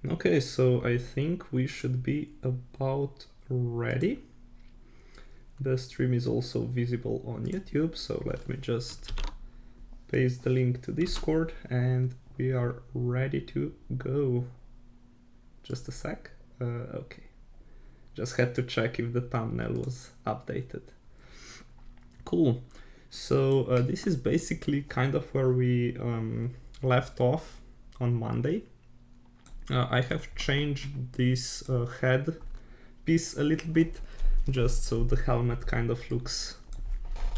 Okay, so I think we should be about ready. The stream is also visible on YouTube, so let me just paste the link to Discord and we are ready to go. Just a sec. Okay. Just had to check if the thumbnail was updated. Cool. So this is basically kind of where we left off on Monday. I have changed this head piece a little bit, just so the helmet kind of looks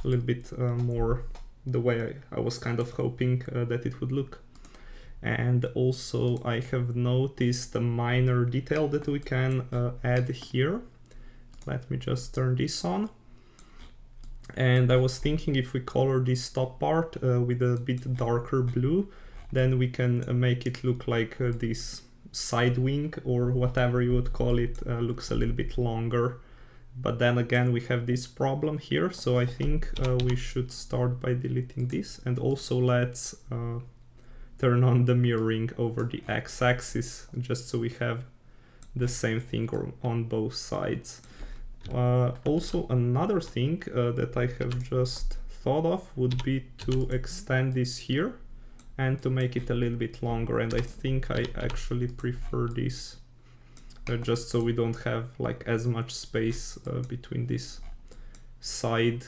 a little bit more the way I was kind of hoping that it would look. And also I have noticed a minor detail that we can add here. Let me just turn this on. And I was thinking if we color this top part with a bit darker blue, then we can make it look like this side wing or whatever you would call it looks a little bit longer. But then again, we have this problem here. So I think we should start by deleting this. And also let's turn on the mirroring over the x-axis, just so we have the same thing on both sides. Also, another thing that I have just thought of would be to extend this here and to make it a little bit longer. And I think I actually prefer this just so we don't have like as much space between these side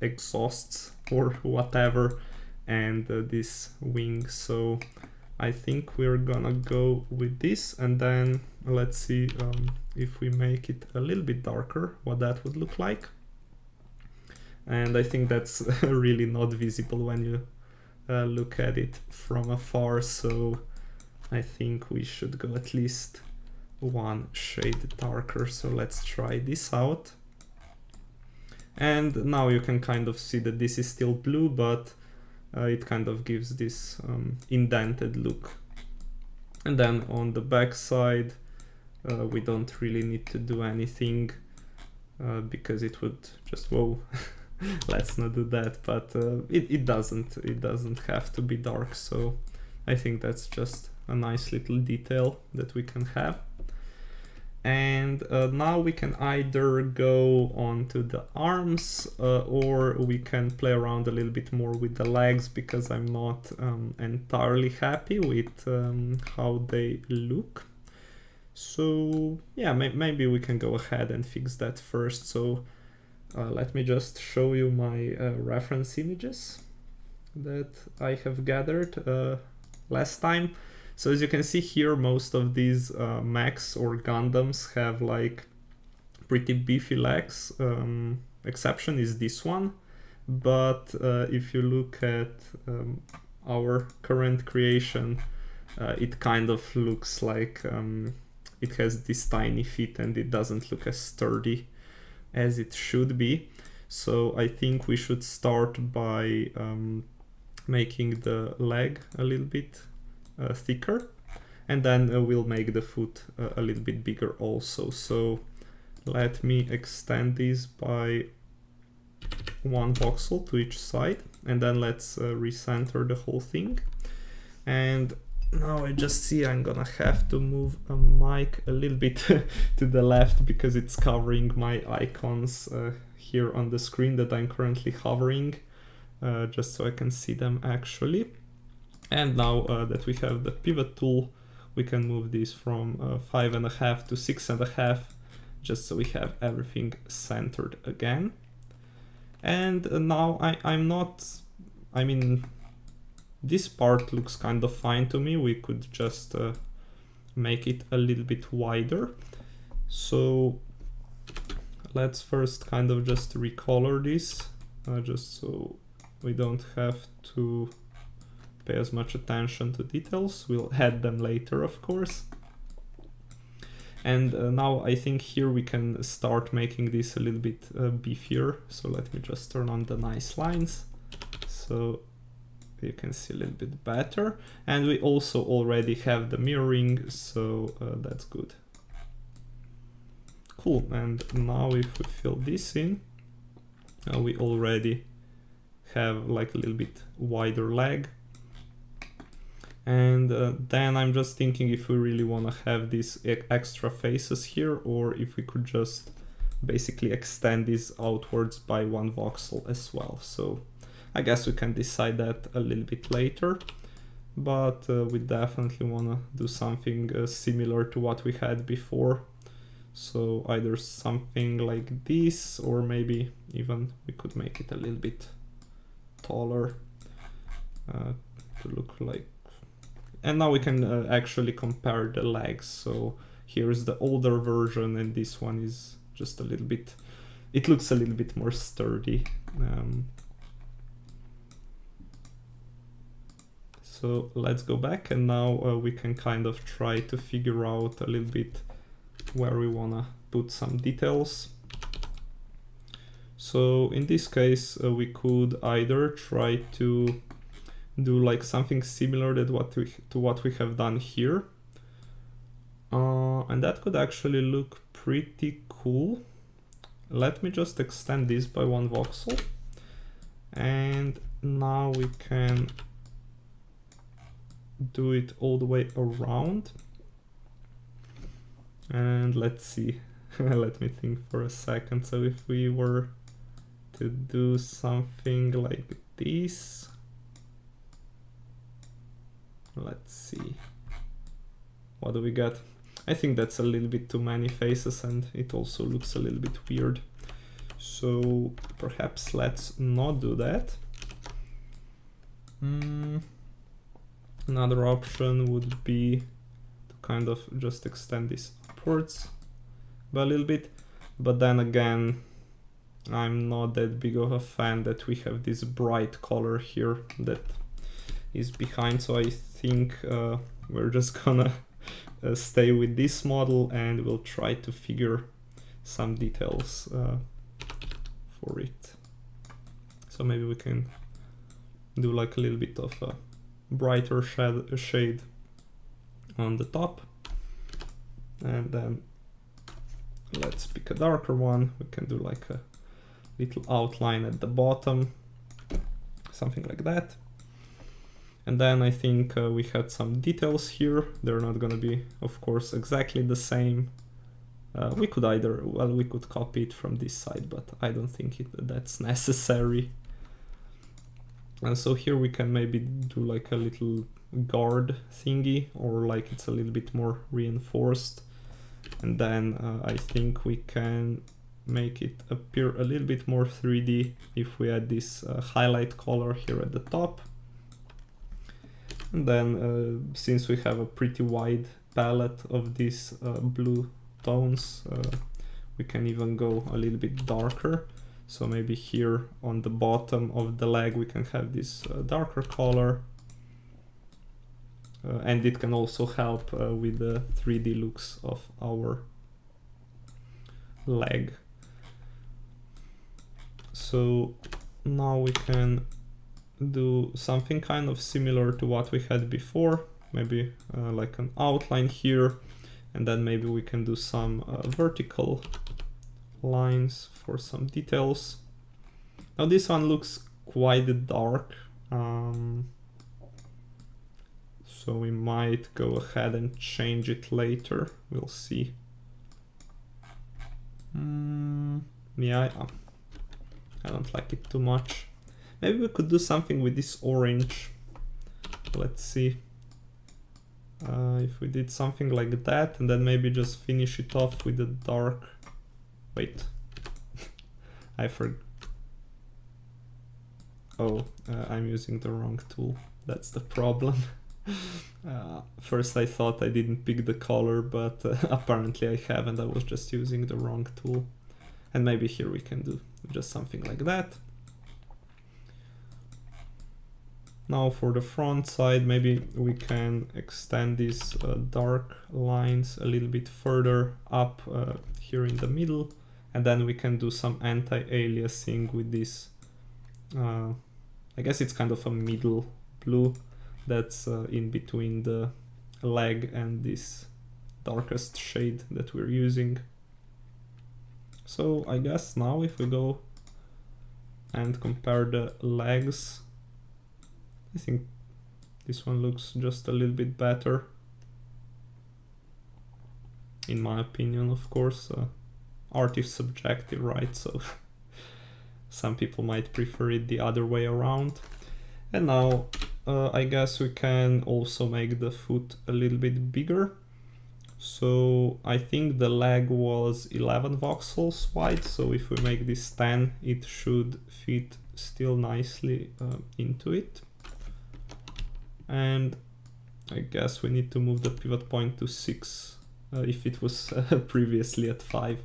exhausts or whatever and this wing. So I think we're gonna go with this, and then let's see if we make it a little bit darker, what that would look like. And I think that's really not visible when you look at it from afar, so I think we should go at least one shade darker. So let's try this out. And now you can kind of see that this is still blue, but it kind of gives this indented look. And then on the back side, we don't really need to do anything because it would just, whoa, let's not do that. But it doesn't have to be dark. So I think that's just a nice little detail that we can have. And now we can either go on to the arms or we can play around a little bit more with the legs, because I'm not entirely happy with how they look. So yeah, maybe we can go ahead and fix that first. So let me just show you my reference images that I have gathered last time. So as you can see here, most of these mechs or Gundams have like pretty beefy legs. Exception is this one. But if you look at our current creation, it kind of looks like it has this tiny feet and it doesn't look as sturdy as it should be. So I think we should start by making the leg a little bit thicker, and then we'll make the foot a little bit bigger also. So let me extend this by 1 voxel to each side, and then let's recenter the whole thing. And now I just see I'm gonna have to move a mic a little bit to the left because it's covering my icons here on the screen that I'm currently hovering, just so I can see them actually. And now that we have the pivot tool, we can move this from 5.5 to 6.5, just so we have everything centered again. And now I mean, this part looks kind of fine to me. We could just make it a little bit wider. So let's first kind of just recolor this, just so we don't have to pay as much attention to details. We'll add them later, of course. And now I think here we can start making this a little bit beefier. So let me just turn on the nice lines so you can see a little bit better. And we also already have the mirroring, so that's good. Cool. And now if we fill this in, we already have like a little bit wider leg. And then I'm just thinking if we really want to have these extra faces here, or if we could just basically extend this outwards by 1 voxel as well. So I guess we can decide that a little bit later, but we definitely want to do something similar to what we had before. So either something like this, or maybe even we could make it a little bit taller to look like. And now we can actually compare the legs. So here's the older version, and this one is just a little bit, it looks a little bit more sturdy. So let's go back, and now we can kind of try to figure out a little bit where we wanna put some details. So in this case, we could either try to do like something similar to what we have done here, and that could actually look pretty cool. Let me just extend this by 1 voxel, and now we can do it all the way around. And let's see, let me think for a second. So if we were to do something like this, let's see, what do we get? I think that's a little bit too many faces, and it also looks a little bit weird. So perhaps let's not do that. Another option would be to kind of just extend this upwards by a little bit, but then again, I'm not that big of a fan that we have this bright color here that is behind, so I think we're just gonna stay with this model, and we'll try to figure some details for it. So maybe we can do like a little bit of a brighter shade on the top, and then let's pick a darker one. We can do like a little outline at the bottom, something like that. And then I think we had some details here. They're not gonna be, of course, exactly the same. We could either, well, we could copy it from this side, but I don't think that's necessary. And so here we can maybe do like a little guard thingy, or like it's a little bit more reinforced. And then I think we can make it appear a little bit more 3D if we add this highlight color here at the top. And then since we have a pretty wide palette of these blue tones, we can even go a little bit darker. So maybe here on the bottom of the leg we can have this darker color, and it can also help with the 3D looks of our leg. So now we can do something kind of similar to what we had before, maybe like an outline here, and then maybe we can do some vertical lines for some details. Now this one looks quite dark, so we might go ahead and change it later, we'll see. Yeah, I don't like it too much. Maybe we could do something with this orange. Let's see. If we did something like that, and then maybe just finish it off with a dark... Wait. I forgot. Oh, I'm using the wrong tool. That's the problem. First I thought I didn't pick the color, but apparently I haven't. I was just using the wrong tool. And maybe here we can do just something like that. Now for the front side, maybe we can extend these dark lines a little bit further up here in the middle, and then we can do some anti-aliasing with this, I guess it's kind of a middle blue that's in between the leg and this darkest shade that we're using. So I guess now if we go and compare the legs, I think This one looks just a little bit better, in my opinion, of course. Art is subjective, right? So some people might prefer it the other way around. And now I guess we can also make the foot a little bit bigger. So I think the leg was 11 voxels wide, so if we make this 10, it should fit still nicely into it. And I guess we need to move the pivot point to 6 if it was previously at 5,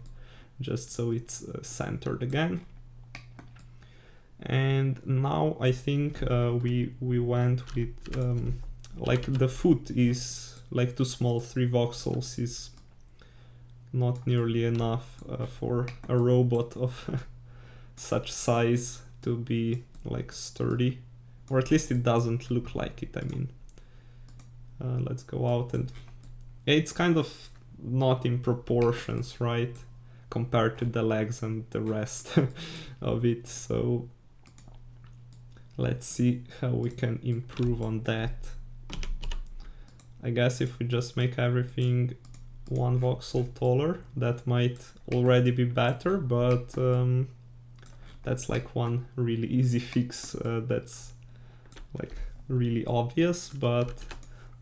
just so it's centered again. And now I think we went with like the foot is like too small. 3 voxels is not nearly enough for a robot of such size to be like sturdy, or at least it doesn't look like it. I mean, let's go out, and it's kind of not in proportions, right, compared to the legs and the rest of it. So let's see how we can improve on that. I guess if we just make everything 1 voxel taller, that might already be better, but that's like one really easy fix that's like really obvious, but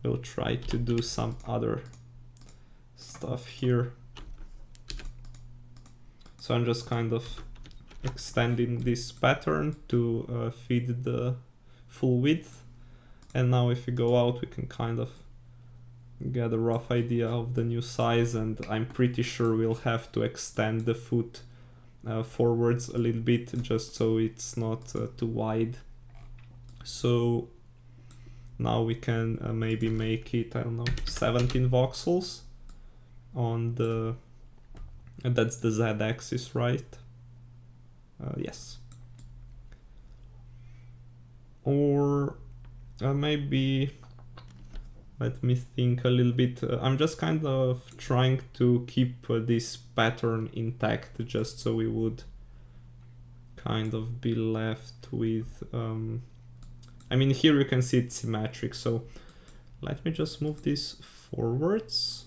we'll try to do some other stuff here. So I'm just kind of extending this pattern to feed the full width, and now if we go out we can kind of get a rough idea of the new size, and I'm pretty sure we'll have to extend the foot forwards a little bit just so it's not too wide. So now we can maybe make it, I don't know, 17 voxels on the, and that's the z-axis, right? Yes. Or maybe, let me think a little bit. I'm just kind of trying to keep this pattern intact, just so we would kind of be left with, I mean, here you can see it's symmetric, so let me just move this forwards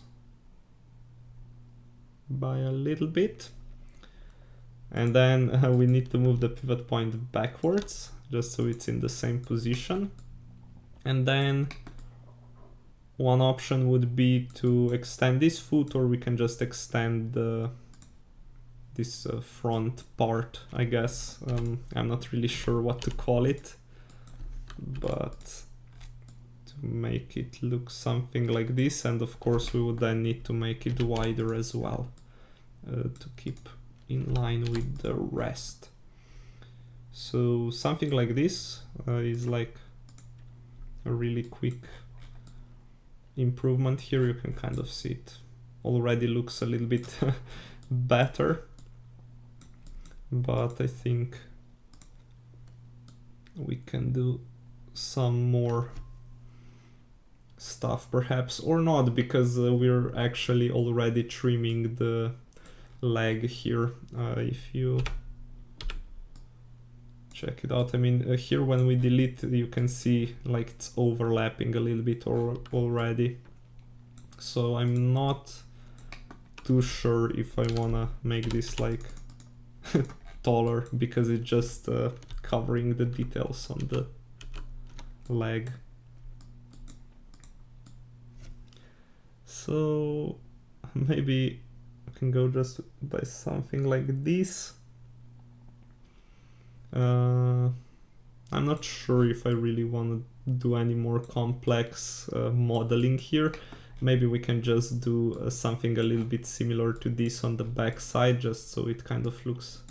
by a little bit. And then we need to move the pivot point backwards, just so it's in the same position. And then one option would be to extend this foot, or we can just extend this front part, I guess. I'm not really sure what to call it, but to make it look something like this. And of course we would then need to make it wider as well to keep in line with the rest. So something like this is like a really quick improvement. Here you can kind of see it already looks a little bit better, but I think we can do some more stuff perhaps, or not, because we're actually already trimming the leg here. If you check it out, I mean, here when we delete, you can see like it's overlapping a little bit already. So I'm not too sure if I wanna make this like taller, because it's just covering the details on the leg. So maybe I can go just by something like this. I'm not sure if I really want to do any more complex modeling here. Maybe we can just do something a little bit similar to this on the back side, just so it kind of looks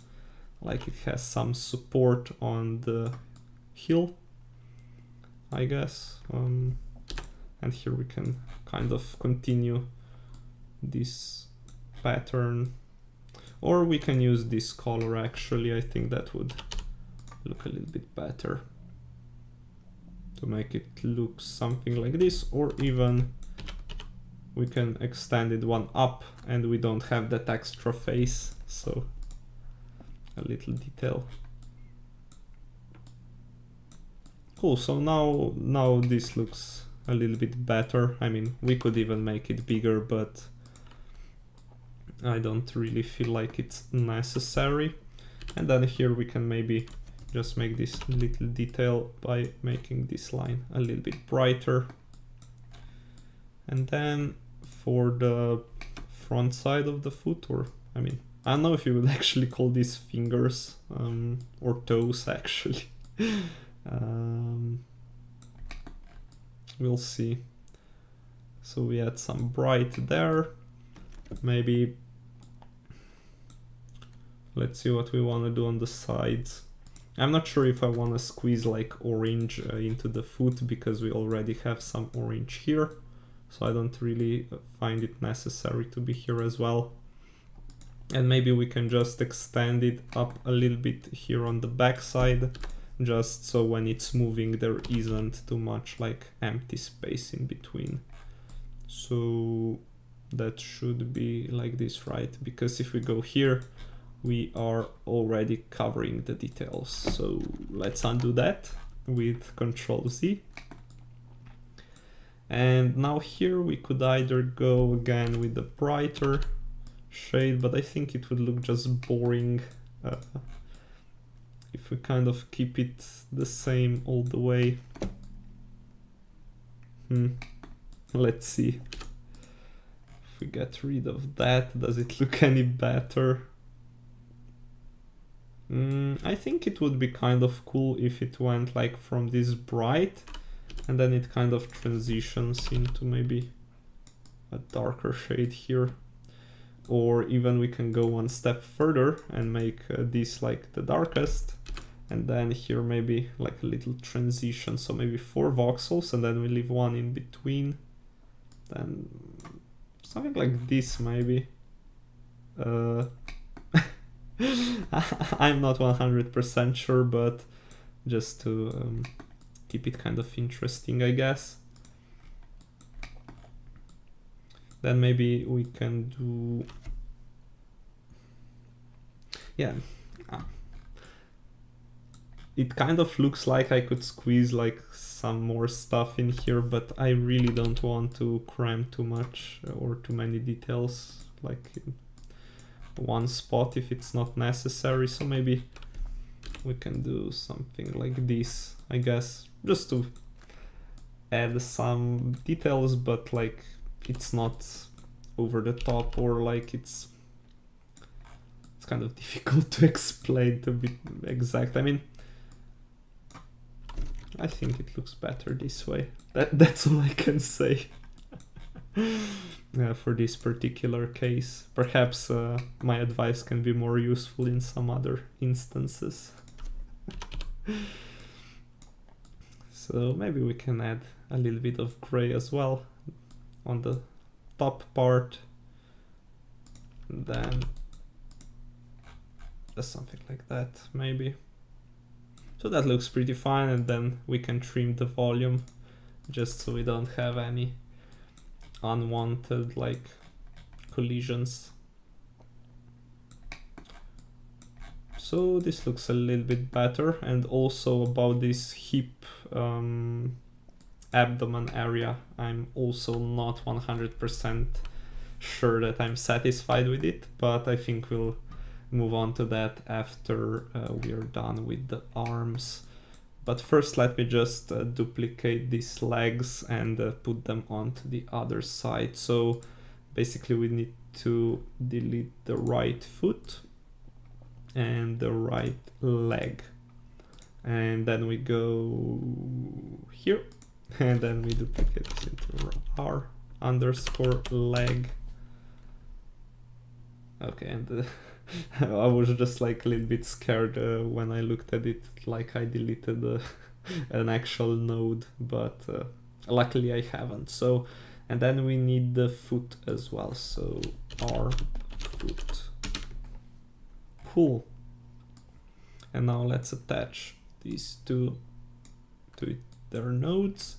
like it has some support on the heel, I guess. And here we can kind of continue this pattern, or we can use this color actually. I think that would look a little bit better to make it look something like this, or even we can extend it one up and we don't have that extra face, so a little detail Cool, so now this looks a little bit better. I mean, we could even make it bigger, but I don't really feel like it's necessary. And then here we can maybe just make this little detail by making this line a little bit brighter. And then for the front side of the foot, or I mean, I don't know if you would actually call these fingers or toes actually. We'll see. So we add some bright there. Maybe let's see what we want to do on the sides. I'm not sure if I want to squeeze like orange into the foot because we already have some orange here. So I don't really find it necessary to be here as well. And maybe we can just extend it up a little bit here on the back side, just so when it's moving there isn't too much like empty space in between. So that should be like this, right? Because if we go here, we are already covering the details. So let's undo that with Control Z. And now here we could either go again with the brighter shade, but I think it would look just boring if we kind of keep it the same all the way. Let's see. If we get rid of that, does it look any better? I think it would be kind of cool if it went like from this bright and then it kind of transitions into maybe a darker shade here. Or even we can go one step further and make this like the darkest, and then here maybe like a little transition, so maybe 4 voxels and then we leave one in between, then something like this maybe. I'm not 100% sure, but just to keep it kind of interesting, I guess. Then maybe we can do, yeah, it kind of looks like I could squeeze like some more stuff in here, but I really don't want to cram too much or too many details like in one spot if it's not necessary. So maybe we can do something like this, I guess, just to add some details, but like it's not over the top, or like it's kind of difficult to explain to be exact. I mean, I think it looks better this way. That's all I can say. For this particular case. Perhaps my advice can be more useful in some other instances. So maybe we can add a little bit of gray as well on the top part. And then something like that, maybe. So that looks pretty fine, and then we can trim the volume just so we don't have any unwanted like collisions. So this looks a little bit better. And also about this hip abdomen area, I'm also not 100% sure that I'm satisfied with it, but I think we'll move on to that after we are done with the arms. But first let me just duplicate these legs and put them onto the other side. So basically we need to delete the right foot and the right leg. And then we go here and then we duplicate this into R underscore leg. Okay, and I was just like a little bit scared when I looked at it, like I deleted an actual node, but luckily I haven't. So, and then we need the foot as well, so R foot. Cool. And now let's attach these two to their nodes.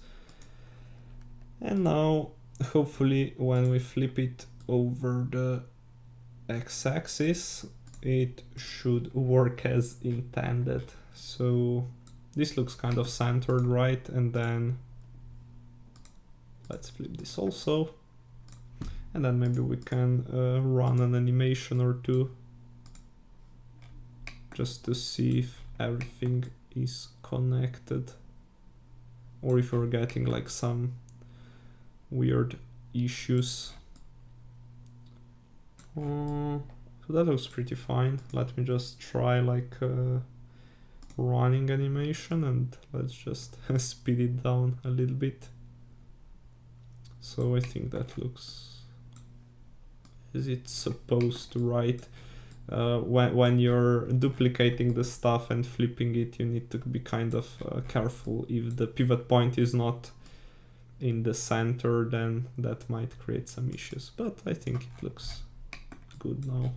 And now hopefully when we flip it over the x-axis it should work as intended. So this looks kind of centered, right? And then let's flip this also. And then maybe we can run an animation or two just to see if everything is connected or if we're getting like some weird issues. So that looks pretty fine. Let me just try like running animation, and let's just speed it down a little bit. So I think that looks as it's supposed to, right? When you're duplicating the stuff and flipping it, you need to be kind of careful. If the pivot point is not in the center, then that might create some issues, but I think it looks good now.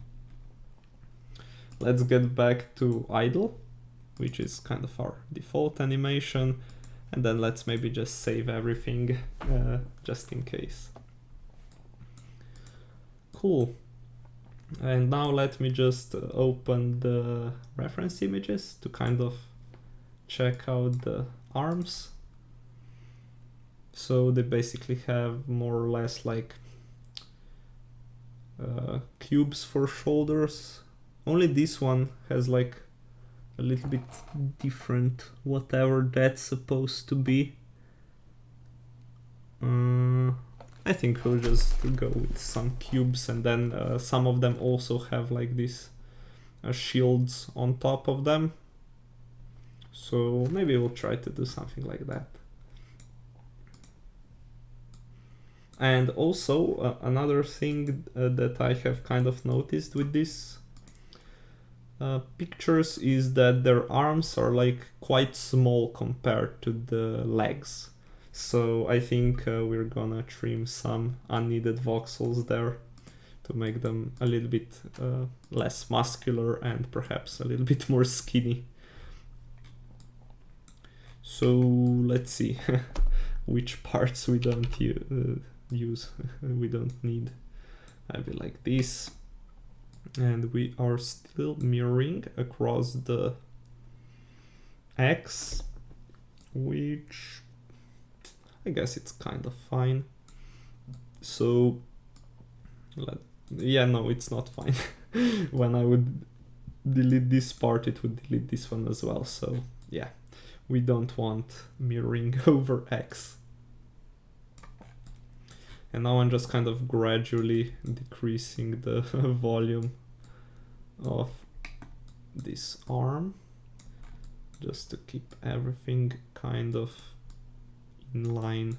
Let's get back to idle, which is kind of our default animation, and then let's maybe just save everything just in case. Cool. And now let me just open the reference images to kind of check out the arms. So they basically have more or less like cubes for shoulders. Only this one has like a little bit different, whatever that's supposed to be. I think we'll just go with some cubes, and then some of them also have like these shields on top of them. So maybe we'll try to do something like that. And also another thing that I have kind of noticed with these pictures is that their arms are like quite small compared to the legs. So I think we're gonna trim some unneeded voxels there to make them a little bit less muscular and perhaps a little bit more skinny. So let's see which parts we don't use, we don't need. Maybe like this. And we are still mirroring across the X, which I guess it's kind of fine. So yeah, no, it's not fine. When I would delete this part, it would delete this one as well. So yeah, we don't want mirroring over X. And now I'm just kind of gradually decreasing the volume of this arm, just to keep everything kind of in line.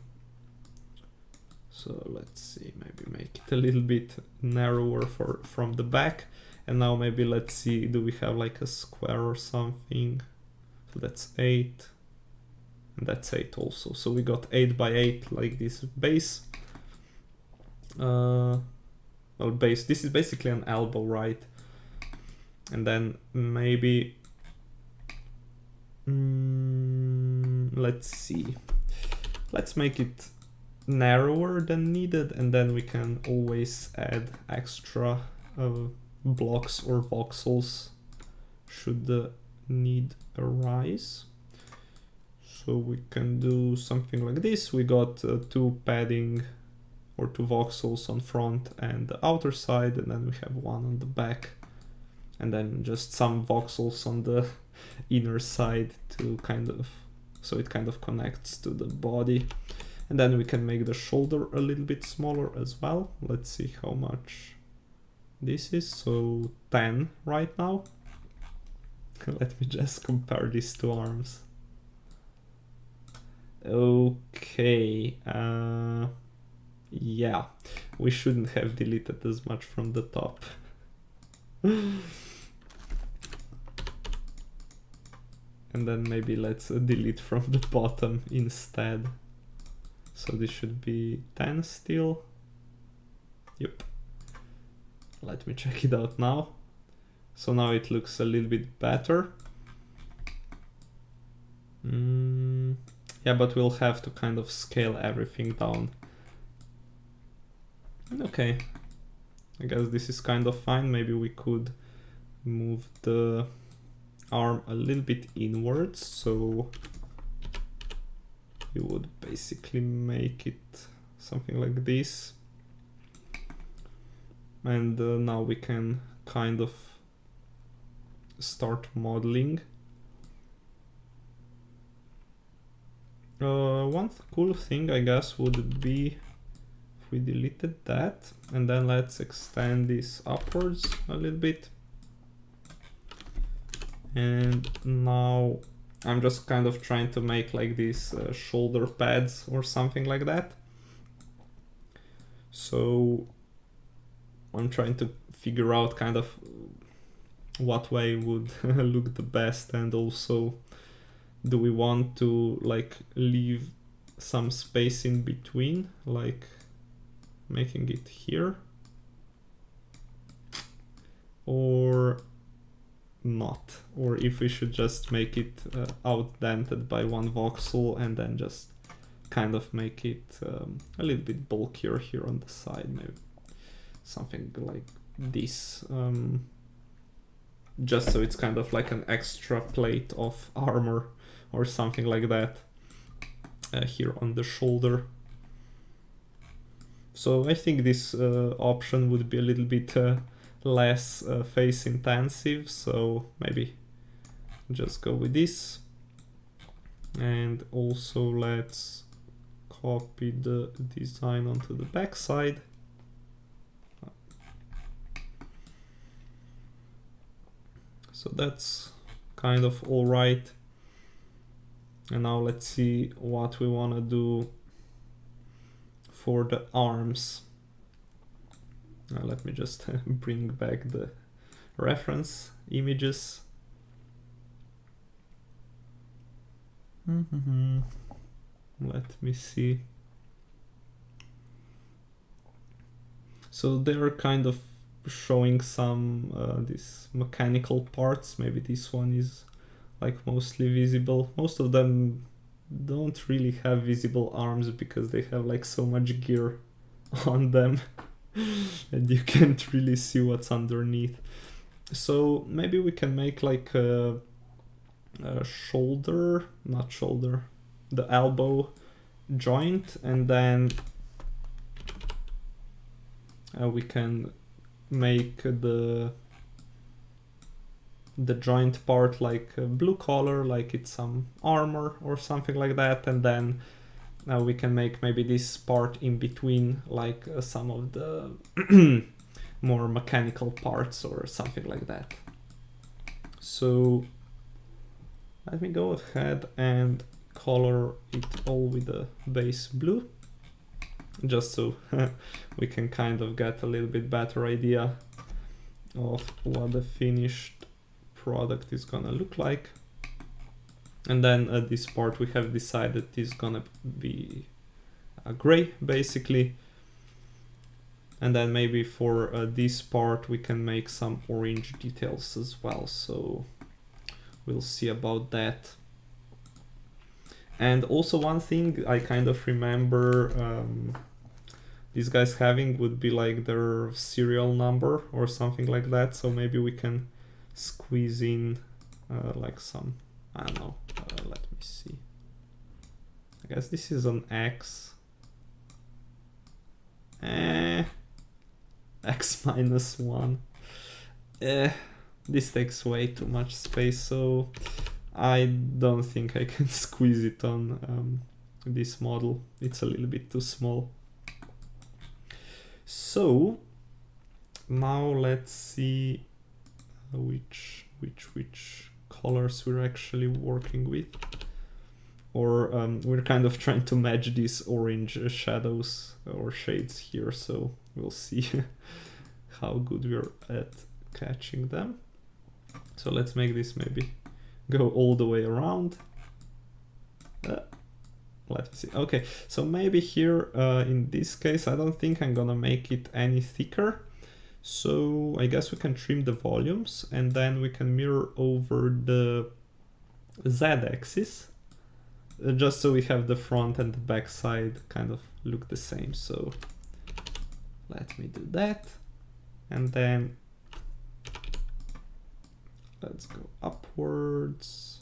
So let's see, maybe make it a little bit narrower from the back. And now maybe let's see, do we have like a square or something? So that's 8, and that's 8 also. So we got 8 by 8 like this base. Well, base, this is basically an elbow, right? And then maybe let's see, let's make it narrower than needed, and then we can always add extra blocks or voxels should the need arise. So we can do something like this. We got 2 padding or 2 voxels on front and the outer side, and then we have 1 on the back, and then just some voxels on the inner side to kind of, so it kind of connects to the body. And then we can make the shoulder a little bit smaller as well. Let's see how much this is. So 10 right now. Let me just compare these 2 arms. Okay, yeah, we shouldn't have deleted as much from the top. And then maybe let's delete from the bottom instead. So this should be 10 still. Yep. Let me check it out now. So now it looks a little bit better. Yeah, but we'll have to kind of scale everything down. Okay, I guess this is kind of fine. Maybe we could move the arm a little bit inwards, so you would basically make it something like this. And now we can kind of start modeling. One cool thing, I guess, would be if we deleted that, and then let's extend this upwards a little bit. And now I'm just kind of trying to make like these shoulder pads or something like that. So I'm trying to figure out kind of what way would look the best, and also do we want to like leave some space in between, like making it here, or not, or if we should just make it outdented by 1 voxel and then just kind of make it a little bit bulkier here on the side, maybe something like this, just so it's kind of like an extra plate of armor or something like that here on the shoulder. So I think this option would be a little bit less face intensive, so maybe just go with this. And also let's copy the design onto the back side. So that's kind of all right. And now let's see what we want to do for the arms. Let me just bring back the reference images. Let me see. So they're kind of showing some these mechanical parts. Maybe this one is like mostly visible. Most of them don't really have visible arms because they have like so much gear on them and you can't really see what's underneath. So maybe we can make like a shoulder, not shoulder, the elbow joint, and then we can make the joint part like a blue color, like it's some armor or something like that, and then we can make maybe this part in between like some of the more mechanical parts or something like that. So let me go ahead and color it all with a base blue, just so we can kind of get a little bit better idea of what the finished product is gonna look like. And then at this part we have decided is gonna be gray basically, and then maybe for this part we can make some orange details as well, so we'll see about that. And also one thing I kind of remember these guys having would be like their serial number or something like that, so maybe we can squeeze in like some, I don't know, let me see, I guess this is an X, X-1, this takes way too much space, so I don't think I can squeeze it on this model, it's a little bit too small. So now let's see which colors we're actually working with, or we're kind of trying to match these orange shadows or shades here, so we'll see how good we're at catching them. So let's make this maybe go all the way around. Let's see. Okay, so maybe here in this case I don't think I'm gonna make it any thicker, so I guess we can trim the volumes and then we can mirror over the z-axis just so we have the front and the back side kind of look the same. So let me do that, and then let's go upwards.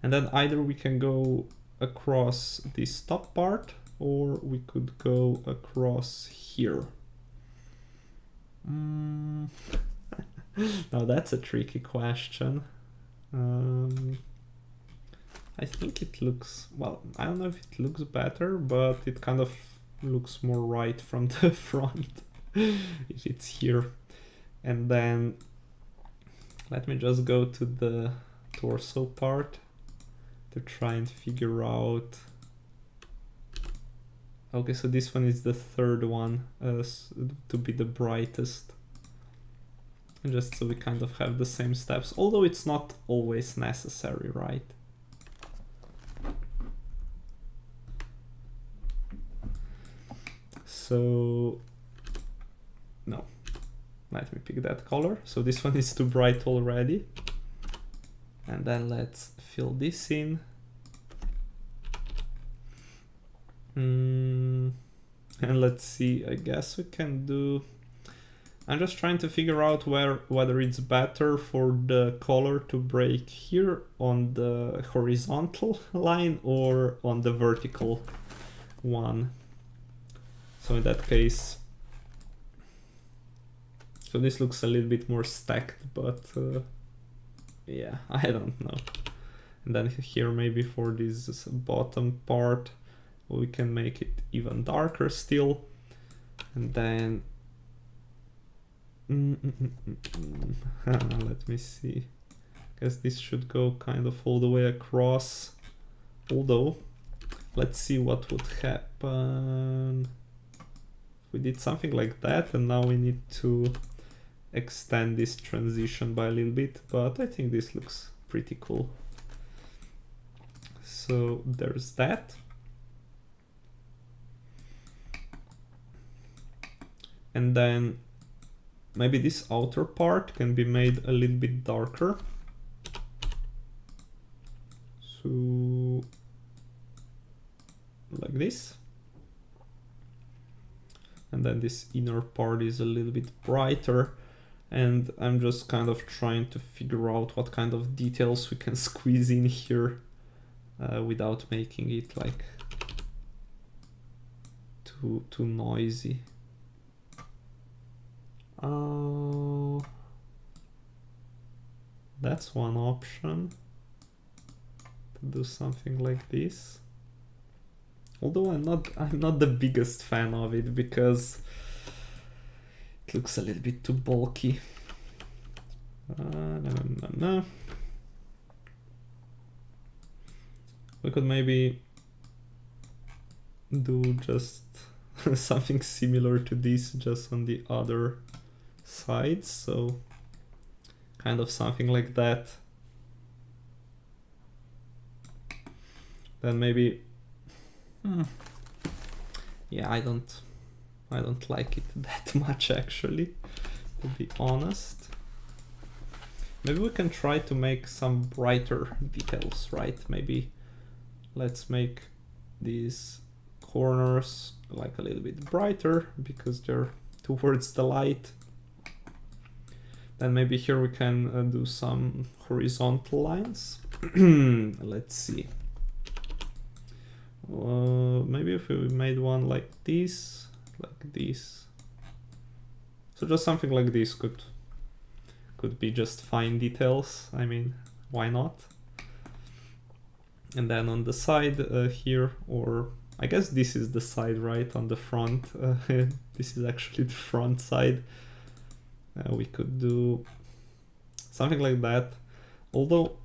And then either we can go across this top part, or we could go across here. Now that's a tricky question. I think it looks, well, I don't know if it looks better, but it kind of looks more right from the front if it's here. And then let me just go to the torso part to try and figure out. Okay, so this one is the third one to be the brightest. And just so we kind of have the same steps, although it's not always necessary, right? So, no, let me pick that color. So this one is too bright already. And then let's fill this in. And let's see, I guess we can do, I'm just trying to figure out whether it's better for the color to break here on the horizontal line or on the vertical one. So in that case, so this looks a little bit more stacked, but yeah, I don't know. And then here maybe for this bottom part, we can make it even darker still. And then, let me see. I guess this should go kind of all the way across. Although, let's see what would happen. We did something like that, and now we need to extend this transition by a little bit, but I think this looks pretty cool. So there's that. And then maybe this outer part can be made a little bit darker. So like this. And then this inner part is a little bit brighter. And I'm just kind of trying to figure out what kind of details we can squeeze in here without making it like too noisy. That's one option, to do something like this. Although I'm not the biggest fan of it because it looks a little bit too bulky. No. We could maybe do just something similar to this, just on the other side. So kind of something like that. Then maybe, yeah, I don't like it that much actually, to be honest. Maybe we can try to make some brighter details, right? Maybe let's make these corners like a little bit brighter because they're towards the light. Then maybe here we can do some horizontal lines. Let's see. Maybe if we made one like this. So just something like this could be just fine details. I mean, why not? And then on the side here, or I guess this is the side, right, on the front. This is actually the front side. We could do something like that. Although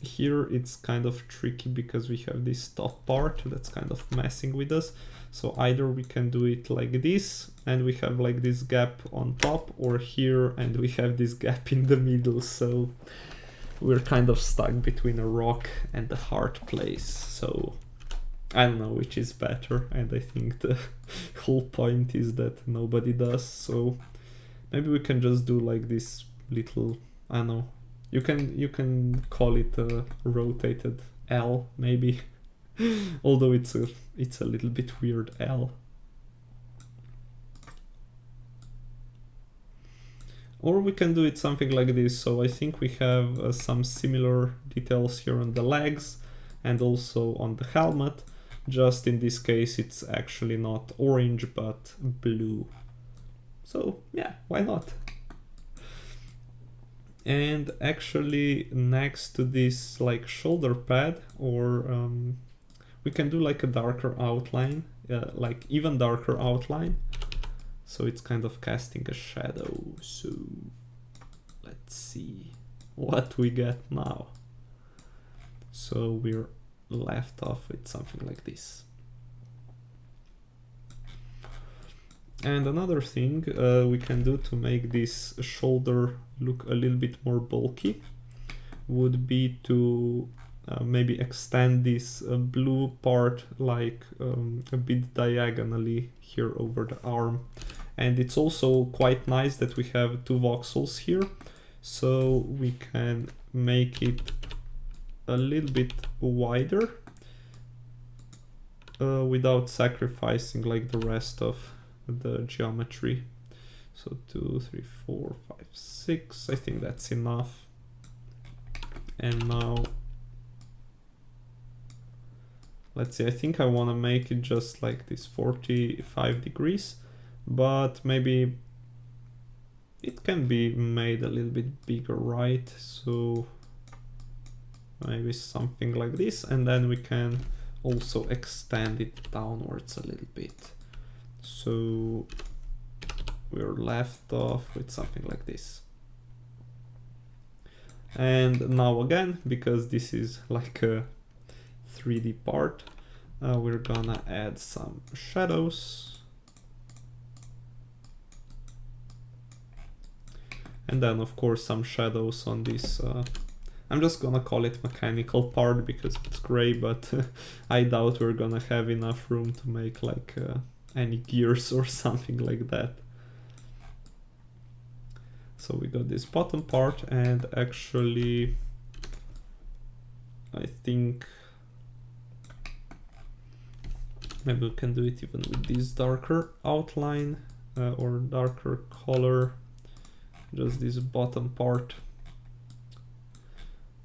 here it's kind of tricky because we have this top part that's kind of messing with us. So either we can do it like this and we have like this gap on top, or here and we have this gap in the middle. So we're kind of stuck between a rock and a hard place. So I don't know which is better, and I think the whole point is that nobody does. So maybe we can just do like this little, I don't know, you can call it a rotated L maybe. Although it's a little bit weird L. Or we can do it something like this. So I think we have some similar details here on the legs and also on the helmet. Just in this case, it's actually not orange, but blue. So yeah, why not? And actually next to this like shoulder pad, or we can do like a darker outline, like even darker outline. So it's kind of casting a shadow. So let's see what we get now. So we're left off with something like this. And another thing we can do to make this shoulder look a little bit more bulky would be to maybe extend this blue part like a bit diagonally here over the arm. And it's also quite nice that we have two voxels here, so we can make it a little bit wider without sacrificing like the rest of the geometry. So 2, 3, 4, 5, 6, I think that's enough. And now let's see, I think I want to make it just like this 45 degrees, but maybe it can be made a little bit bigger, right? So maybe something like this, and then we can also extend it downwards a little bit. So we're left off with something like this. And now again, because this is like a 3D part, we're gonna add some shadows. And then of course some shadows on this, I'm just gonna call it mechanical part because it's gray, but I doubt we're gonna have enough room to make like any gears or something like that. So we got this bottom part, and actually I think maybe we can do it even with this darker outline or darker color, just this bottom part.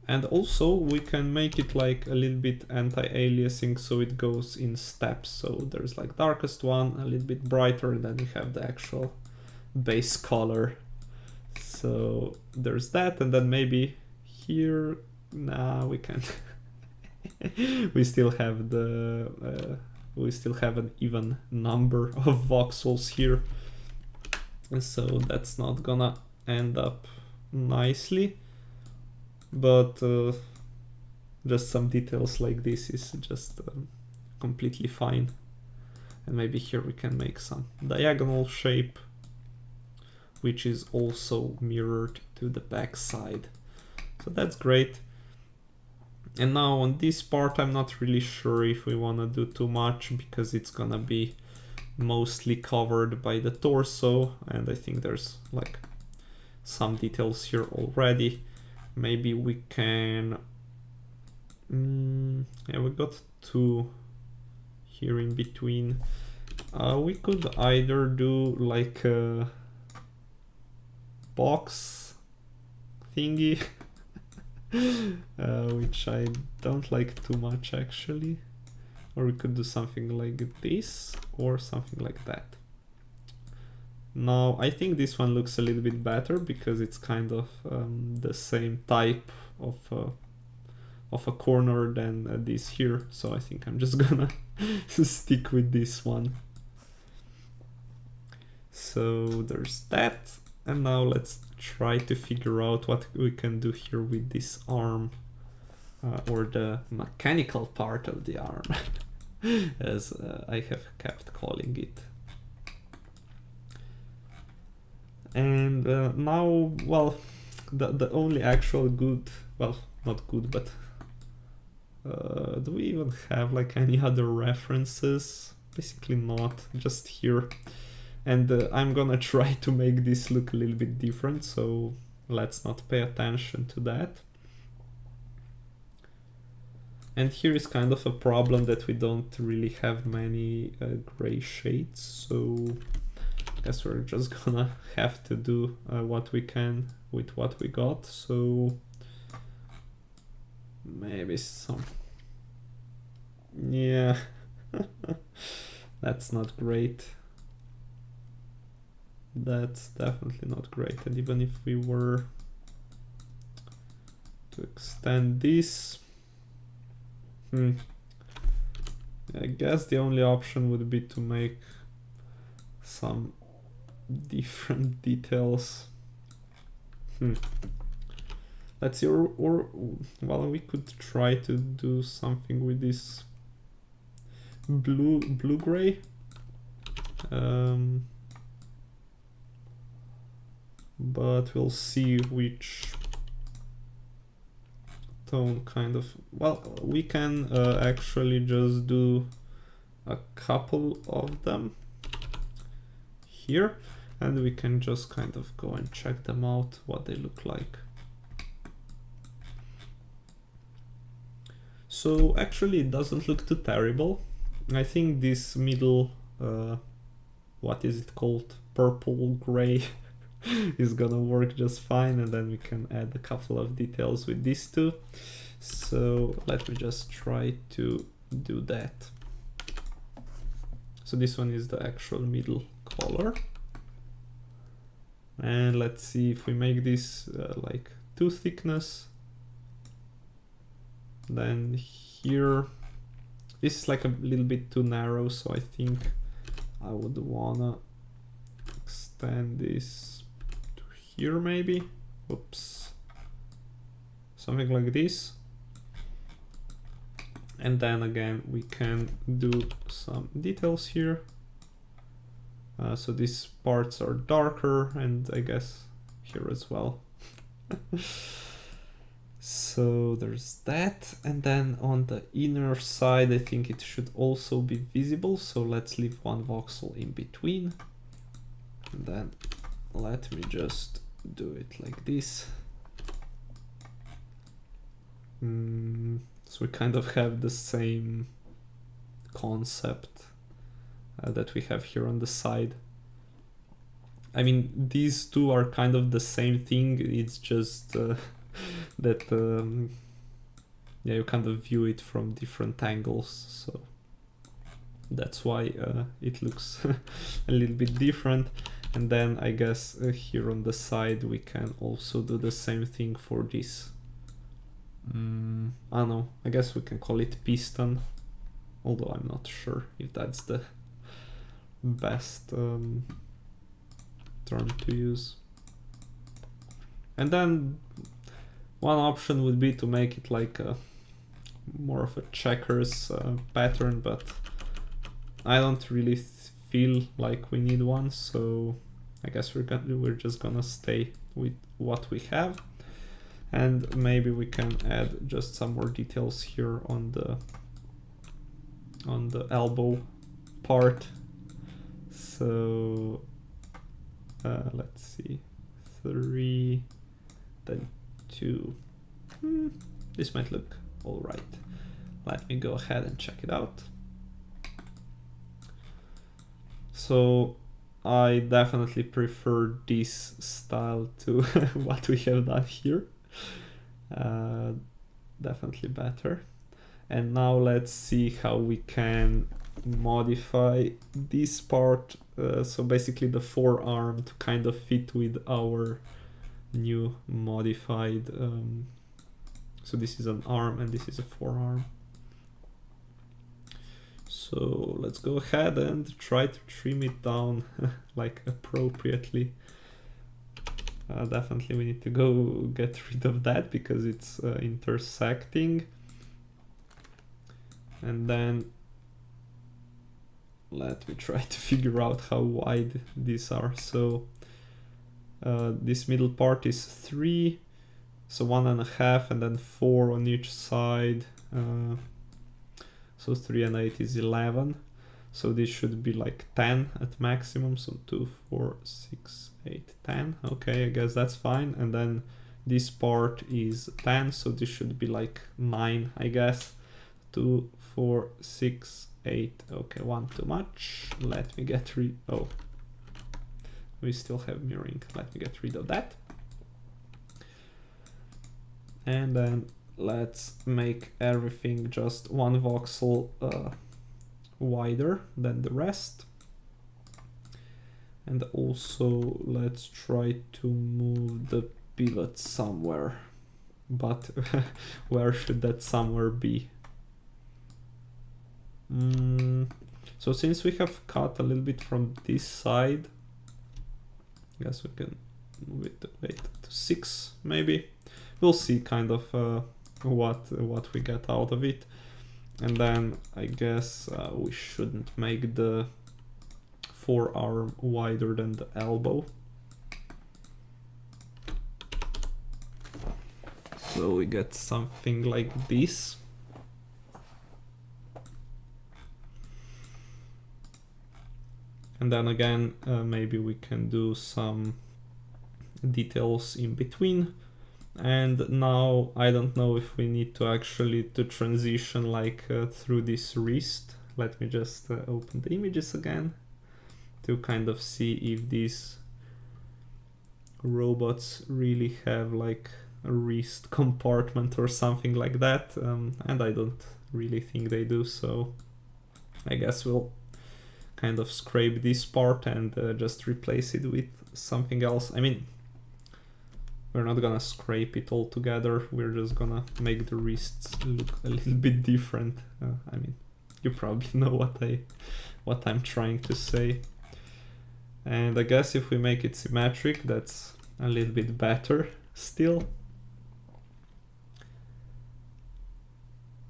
And also we can make it like a little bit anti-aliasing, so it goes in steps. So there's like darkest one, a little bit brighter, and then you have the actual base color. So there's that, and then maybe here, nah, we can't. we still have the we still have an even number of voxels here, so that's not gonna end up nicely. But just some details like this is just completely fine. And maybe here we can make some diagonal shape, which is also mirrored to the back side. So that's great. And now on this part, I'm not really sure if we want to do too much, because it's gonna be mostly covered by the torso, and I think there's like some details here already. Maybe we can, yeah, we got two here in between. We could either do like a box thingy, which I don't like too much actually, or we could do something like this or something like that. Now I think this one looks a little bit better because it's kind of the same type of a corner than this here, so I think I'm just gonna stick with this one. So there's that, and now let's try to figure out what we can do here with this arm, or the mechanical part of the arm, as I have kept calling it. And now, well, the only actual good, well, not good, but do we even have like any other references? Basically not, just here. And I'm gonna try to make this look a little bit different, so let's not pay attention to that. And here is kind of a problem that we don't really have many gray shades, so guess we're just gonna have to do what we can with what we got. So maybe some, yeah, that's not great. That's definitely not great. And even if we were to extend this, I guess the only option would be to make some different details. Let's see, or well, we could try to do something with this blue gray. But we'll see which tone kind of, well, we can actually just do a couple of them here, and we can just kind of go and check them out, what they look like. So actually it doesn't look too terrible. I think this middle, what is it called, purple gray is gonna work just fine, and then we can add a couple of details with these two. So let me just try to do that. So this one is the actual middle color, and let's see if we make this like 2 thickness, then here this is like a little bit too narrow, so I think I would wanna extend this here maybe. Oops, something like this. And then again we can do some details here. So these parts are darker, and I guess here as well. So there's that, and then on the inner side I think it should also be visible, so let's leave 1 voxel in between, and then let me just do it like this. So we kind of have the same concept that we have here on the side. I mean, these two are kind of the same thing, it's just that yeah, you kind of view it from different angles, so that's why it looks a little bit different. And then I guess here on the side we can also do the same thing for this. I don't know, I guess we can call it piston, although I'm not sure if that's the best term to use. And then one option would be to make it like a more of a checkers pattern, but I don't really feel like we need one, so I guess we're just gonna stay with what we have, and maybe we can add just some more details here on the elbow part. So let's see, 3, then 2. This might look all right. Let me go ahead and check it out. So I definitely prefer this style to what we have done here. Definitely better. And now let's see how we can modify this part. So basically the forearm to kind of fit with our new modified. So this is an arm and this is a forearm. So let's go ahead and try to trim it down like appropriately. Definitely we need to go get rid of that because it's intersecting. And then let me try to figure out how wide these are. So this middle part is 3, so 1.5, and then 4 on each side. So 3 and 8 is 11. So this should be like 10 at maximum. So 2, 4, 6, 8, 10. Okay, I guess that's fine. And then this part is 10. So this should be like 9, I guess. 2, 4, 6, 8. Okay, 1 too much. Let me get rid. Oh, we still have mirroring. Let me get rid of that. And then let's make everything just 1 voxel wider than the rest. And also let's try to move the pivot somewhere. But where should that somewhere be? So since we have cut a little bit from this side, I guess we can move it to 6 maybe. We'll see kind of what we get out of it. And then I guess we shouldn't make the forearm wider than the elbow. So we get something like this. And then again, maybe we can do some details in between. And now I don't know if we need to actually transition like through this wrist. Let me just open the images again to kind of see if these robots really have like a wrist compartment or something like that. And I don't really think they do, so I guess we'll kind of scrape this part and just replace it with something else. I mean, we're not gonna scrape it all together, we're just gonna make the wrists look a little bit different. I mean, you probably know what I'm trying to say. And I guess if we make it symmetric, that's a little bit better still.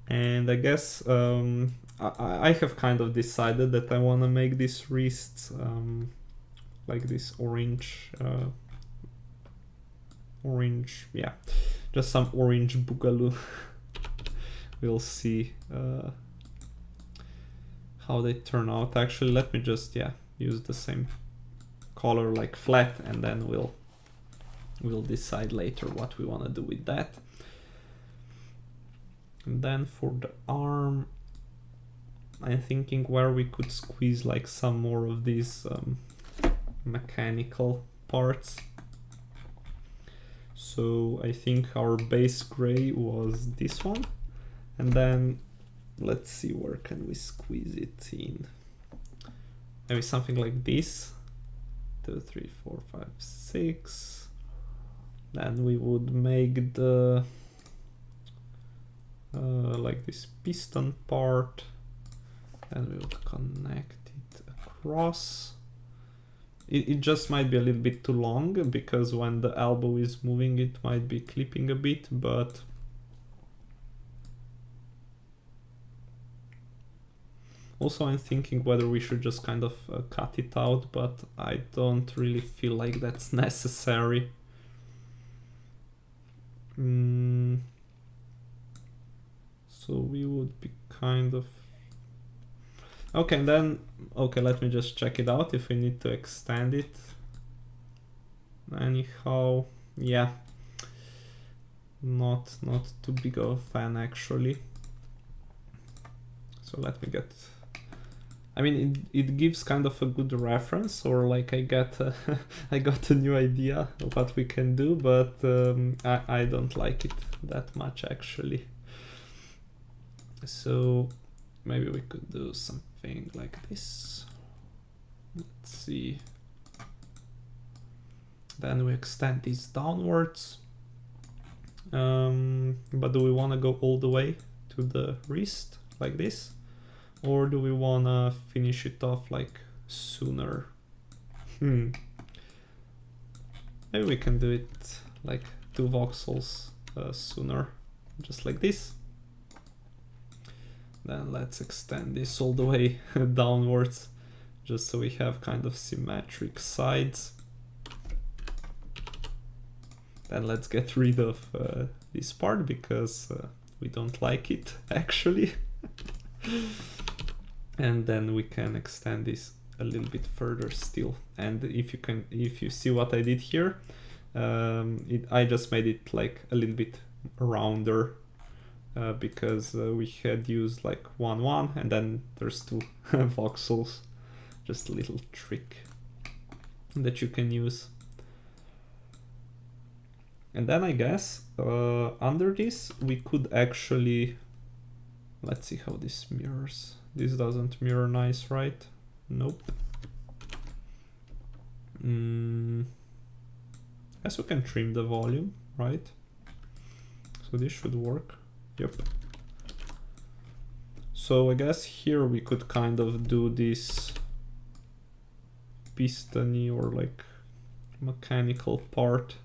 And I guess I have kind of decided that I want to make these wrists like this orange, yeah, just some orange boogaloo. We'll see how they turn out. Actually, let me just, yeah, use the same color like flat, and then we'll decide later what we want to do with that. And then for the arm, I'm thinking where we could squeeze like some more of these mechanical parts. So I think our base gray was this one, and then let's see where can we squeeze it in. Maybe something like this. 2, 3, 4, 5, 6. Then we would make the like this piston part, and we would connect it across. It just might be a little bit too long, because when the elbow is moving it might be clipping a bit, but also I'm thinking whether we should just kind of cut it out, but I don't really feel like that's necessary. So we would be kind of... Okay, and then, okay, let me just check it out if we need to extend it. Anyhow, yeah, not too big of a fan actually. So let me get... I mean, it gives kind of a good reference, or like I got a new idea of what we can do, but I don't like it that much actually. So maybe we could do something like this. Let's see. Then we extend this downwards. But do we want to go all the way to the wrist like this? Or do we want to finish it off like sooner? Maybe we can do it like 2 voxels sooner, just like this. Then let's extend this all the way downwards, just so we have kind of symmetric sides. Then let's get rid of this part, because we don't like it actually. And then we can extend this a little bit further still. And if you see what I did here, I just made it like a little bit rounder, because we had used like 1, 1, and then there's 2 voxels, just a little trick. that you can use. And then I guess under this we could actually, let's see how this mirrors. This doesn't mirror nice, right? Nope. Guess we can trim the volume, right? So this should work. Yep. So I guess here we could kind of do this pistony or like mechanical part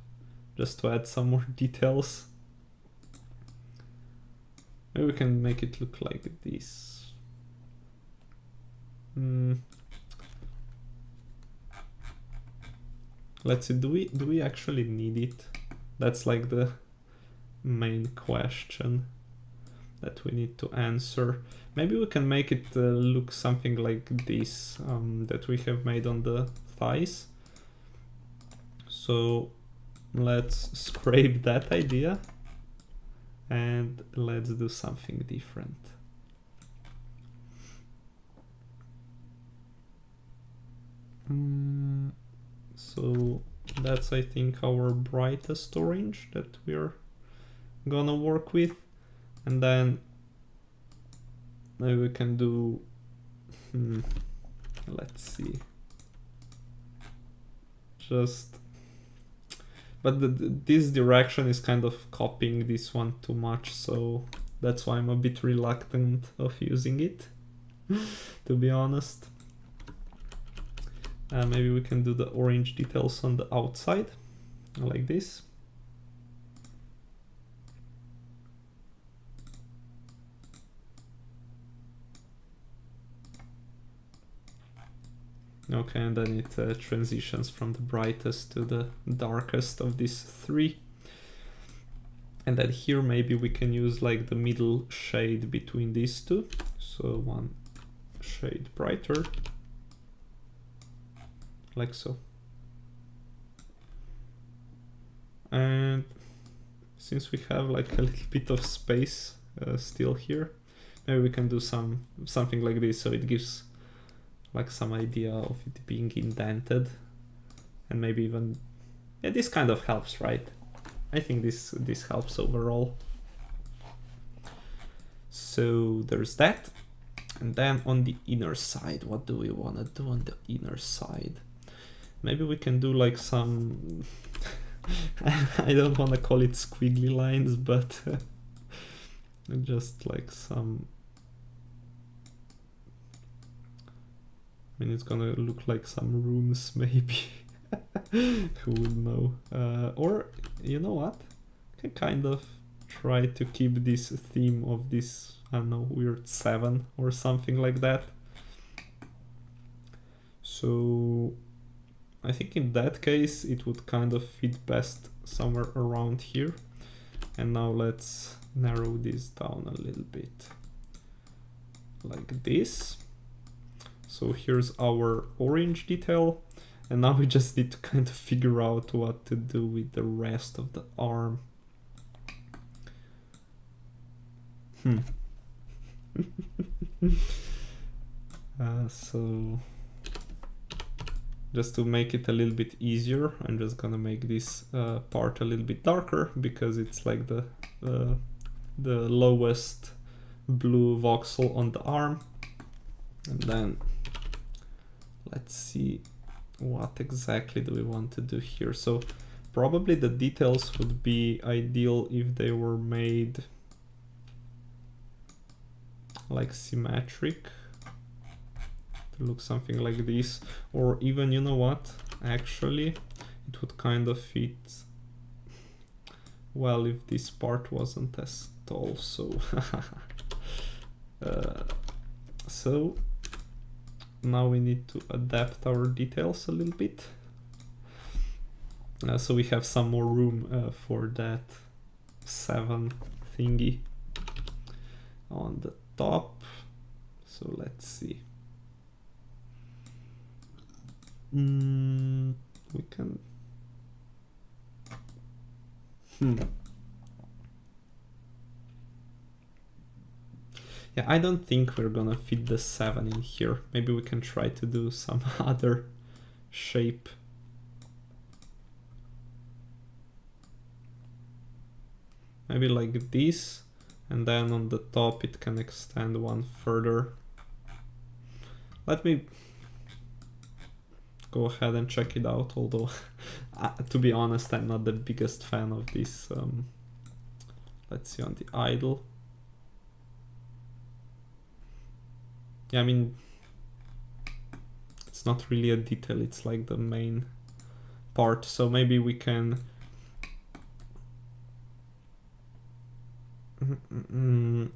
just to add some more details. Maybe we can make it look like this. Let's see, do we actually need it? That's like the main question that we need to answer. Maybe we can make it look something like this that we have made on the thighs. So let's scrape that idea and let's do something different. So that's, I think, our brightest orange that we're gonna work with. And then maybe we can do, let's see, just, but this direction is kind of copying this one too much, so that's why I'm a bit reluctant of using it, to be honest. Maybe we can do the orange details on the outside, like this. Okay, and then it transitions from the brightest to the darkest of these three. And then here maybe we can use like the middle shade between these two. So one shade brighter, like so. And since we have like a little bit of space still here, maybe we can do something like this, so it gives like some idea of it being indented, and maybe even, yeah, this kind of helps, right? I think this helps overall. So there's that. And then on the inner side, what do we want to do on the inner side? Maybe we can do like some I don't want to call it squiggly lines, but just like some, I mean, it's gonna look like some rooms, maybe. Who would know? Or, you know what? I can kind of try to keep this theme of this, I don't know, weird 7 or something like that. So I think in that case it would kind of fit best somewhere around here. And now let's narrow this down a little bit, like this. So here's our orange detail, and now we just need to kind of figure out what to do with the rest of the arm. So just to make it a little bit easier, I'm just gonna make this part a little bit darker, because it's like the lowest blue voxel on the arm. And then let's see, what exactly do we want to do here? So probably the details would be ideal if they were made like symmetric, to look something like this. Or even, you know what, actually it would kind of fit well if this part wasn't as tall. So so now we need to adapt our details a little bit, so we have some more room for that 7 thingy on the top. So let's see, we can yeah, I don't think we're gonna fit the 7 in here. Maybe we can try to do some other shape maybe like this, and then on the top it can extend one further. Let me go ahead and check it out, although to be honest, I'm not the biggest fan of this. Let's see on the idle. Yeah, I mean, it's not really a detail, it's like the main part. So maybe we can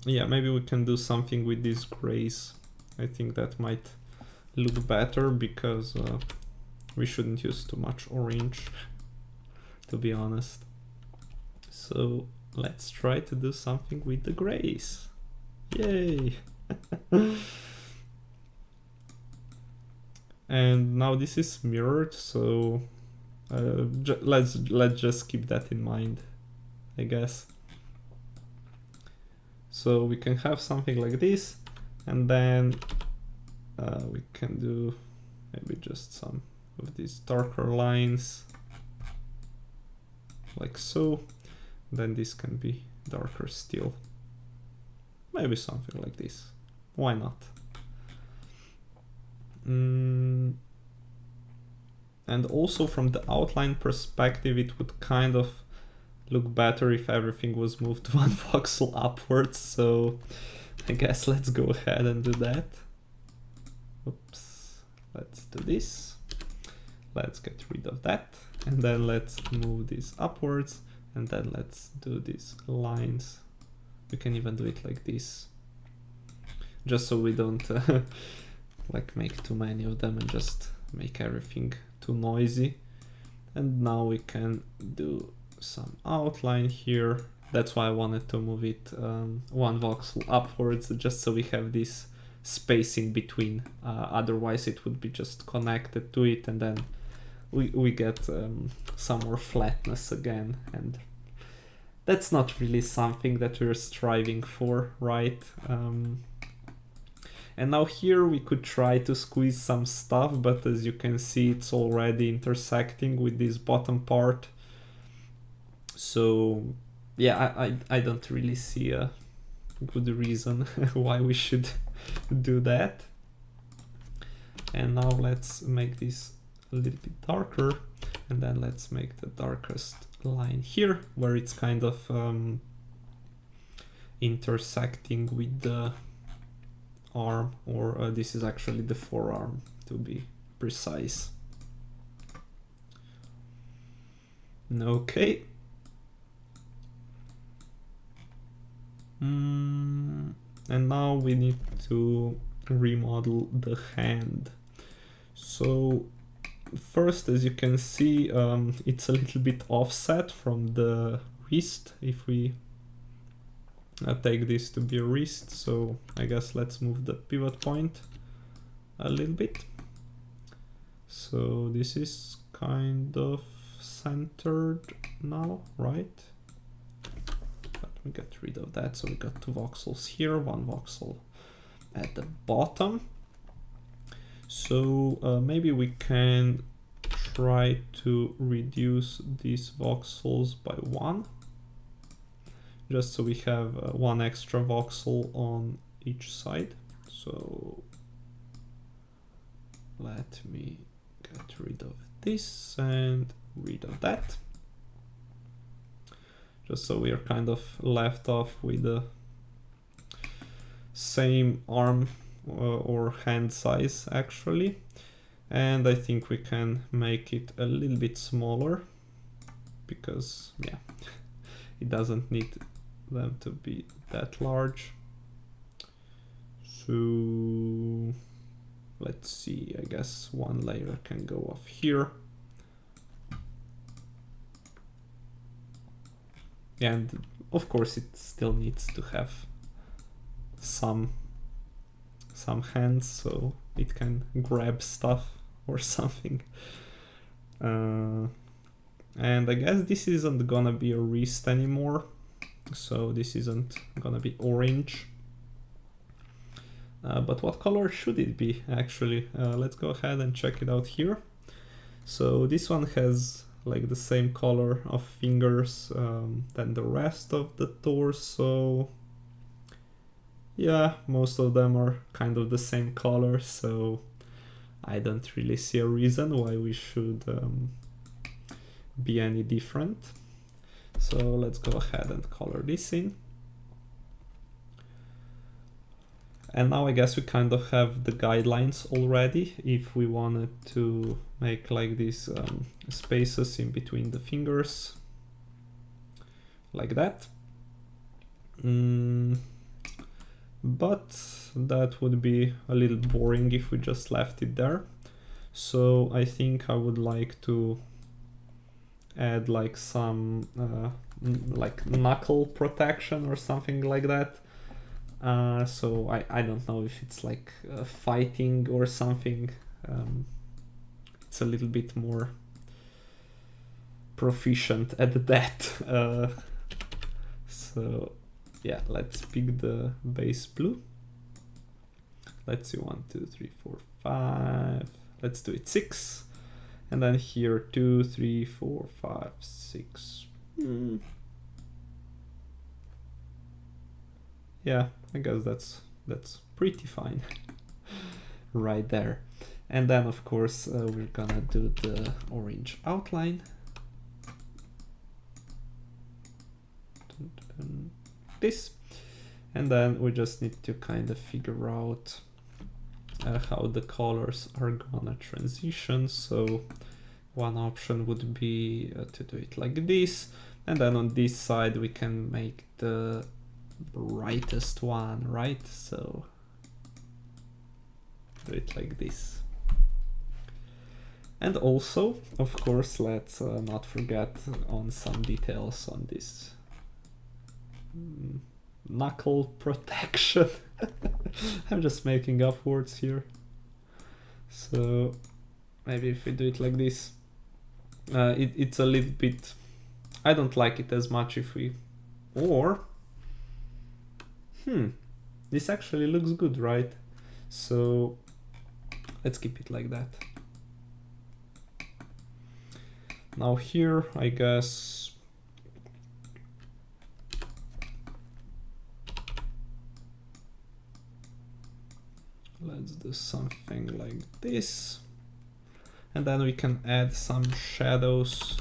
yeah, maybe we can do something with these grays. I think that might look better, because we shouldn't use too much orange, to be honest. So let's try to do something with the grays. Yay! And now this is mirrored, so let's just keep that in mind, I guess. So we can have something like this, and then we can do maybe just some of these darker lines, like so. Then this can be darker still. Maybe something like this. Why not? And also from the outline perspective, it would kind of look better if everything was moved one voxel upwards. So I guess let's go ahead and do that. Oops, let's do this. Let's get rid of that. And then let's move this upwards. And then let's do these lines. We can even do it like this, just so we don't like make too many of them and just make everything too noisy. And now we can do some outline here. That's why I wanted to move it one voxel upwards, just so we have this spacing between. Otherwise it would be just connected to it, and then we get some more flatness again, and that's not really something that we're striving for, right? And now here we could try to squeeze some stuff, but as you can see, it's already intersecting with this bottom part. So yeah, I don't really see a good reason why we should do that. And now let's make this a little bit darker, and then let's make the darkest line here, where it's kind of intersecting with the arm, or this is actually the forearm, to be precise. Okay. And now we need to remodel the hand. So first, as you can see, it's a little bit offset from the wrist, if we take this to be a wrist. So I guess let's move the pivot point a little bit. So this is kind of centered now, right? Let me get rid of that. So we got two voxels here, one voxel at the bottom. So maybe we can try to reduce these voxels by one, just so we have one extra voxel on each side. So let me get rid of this and rid of that, just so we are kind of left off with the same arm or hand size actually. And I think we can make it a little bit smaller, because yeah, it doesn't need them to be that large. So let's see, I guess one layer can go off here. And of course it still needs to have some hands, so it can grab stuff or something. And I guess this isn't gonna be a wrist anymore, so this isn't gonna be orange. But what color should it be actually? Let's go ahead and check it out here. So this one has like the same color of fingers than the rest of the torso. Yeah, most of them are kind of the same color, so I don't really see a reason why we should be any different. So let's go ahead and color this in. And now I guess we kind of have the guidelines already if we wanted to make like these spaces in between the fingers, like that. But that would be a little boring if we just left it there. So I think I would like to add like some like knuckle protection or something like that. So I don't know if it's like fighting or something. It's a little bit more proficient at that. So yeah, let's pick the base blue. Let's see, 1, 2, 3, 4, 5. Let's do it 6. And then here 2, 3, 4, 5, 6. Yeah, I guess that's pretty fine right there. And then of course we're gonna do the orange outline. This, and then we just need to kind of figure out how the colors are gonna transition. So one option would be to do it like this, and then on this side we can make the brightest one, right? So do it like this. And also, of course, let's not forget on some details on this knuckle protection. I'm just making up words here. So maybe if we do it like this, it's a little bit, I don't like it as much if we, or this actually looks good, right? So let's keep it like that. Now here, I guess let's do something like this. And then we can add some shadows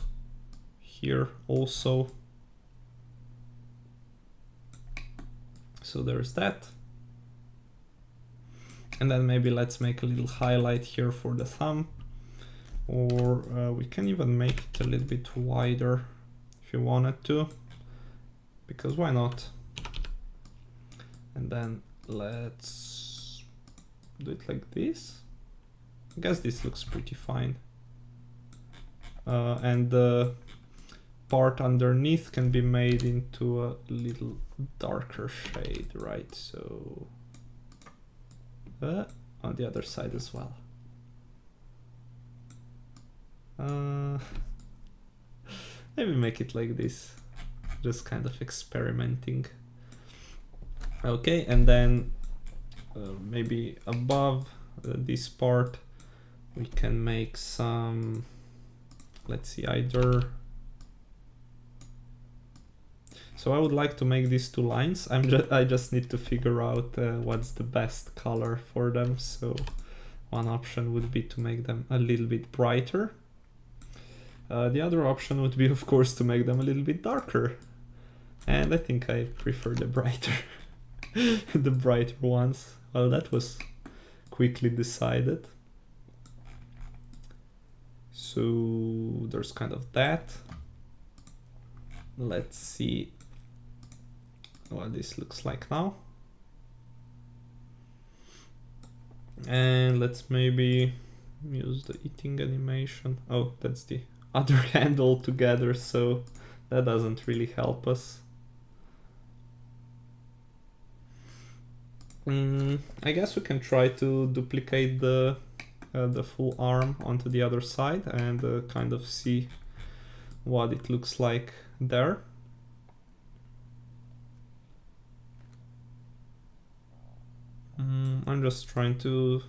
here also. So there's that. And then maybe let's make a little highlight here for the thumb. Or we can even make it a little bit wider if you wanted to, because why not? And then let's do it like this. I guess this looks pretty fine. And the part underneath can be made into a little darker shade, right? So on the other side as well. Maybe make it like this, just kind of experimenting. Okay, and then maybe above this part we can make some, let's see, either, so I would like to make these two lines. I just need to figure out what's the best color for them. So one option would be to make them a little bit brighter. The other option would be, of course, to make them a little bit darker. And I think I prefer the brighter, the brighter ones. Well, that was quickly decided. So there's kind of that. Let's see what this looks like now. And let's maybe use the eating animation. Oh, that's the other hand altogether, so that doesn't really help us. I guess we can try to duplicate the full arm onto the other side and kind of see what it looks like there. I'm just trying to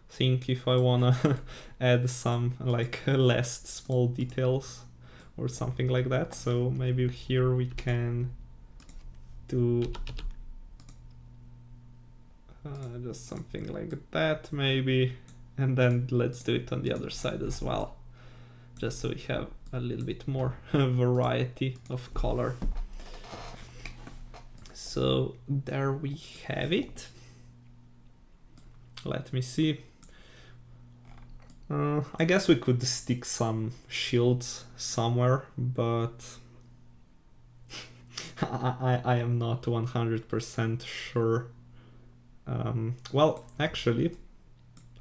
think if I wanna add some like less small details or something like that. So maybe here we can do just something like that maybe, and then let's do it on the other side as well, just so we have a little bit more variety of color. So there we have it. Let me see. I guess we could stick some shields somewhere, but I am not 100% sure. Well, actually,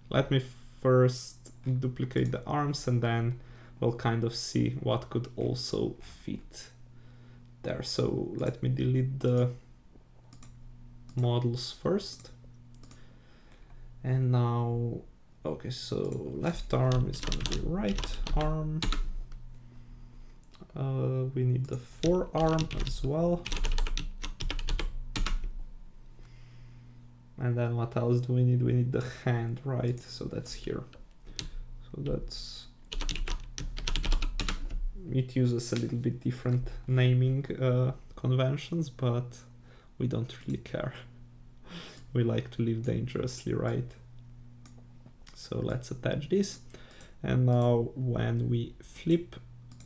let me first duplicate the arms and then we'll kind of see what could also fit there. So let me delete the models first. And now, okay, so left arm is going to be right arm. We need the forearm as well. And then what else do we need? We need the hand, right? So that's here. So that's... It uses a little bit different naming conventions, but we don't really care. We like to live dangerously, right? So let's attach this. And now when we flip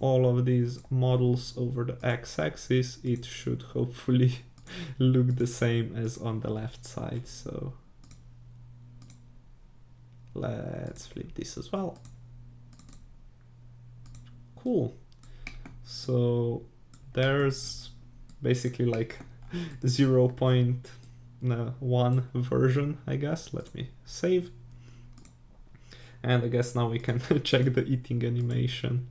all of these models over the x-axis, it should hopefully look the same as on the left side. So let's flip this as well. Cool. So there's basically like 0.1 version, I guess. Let me save. And I guess now we can check the eating animation.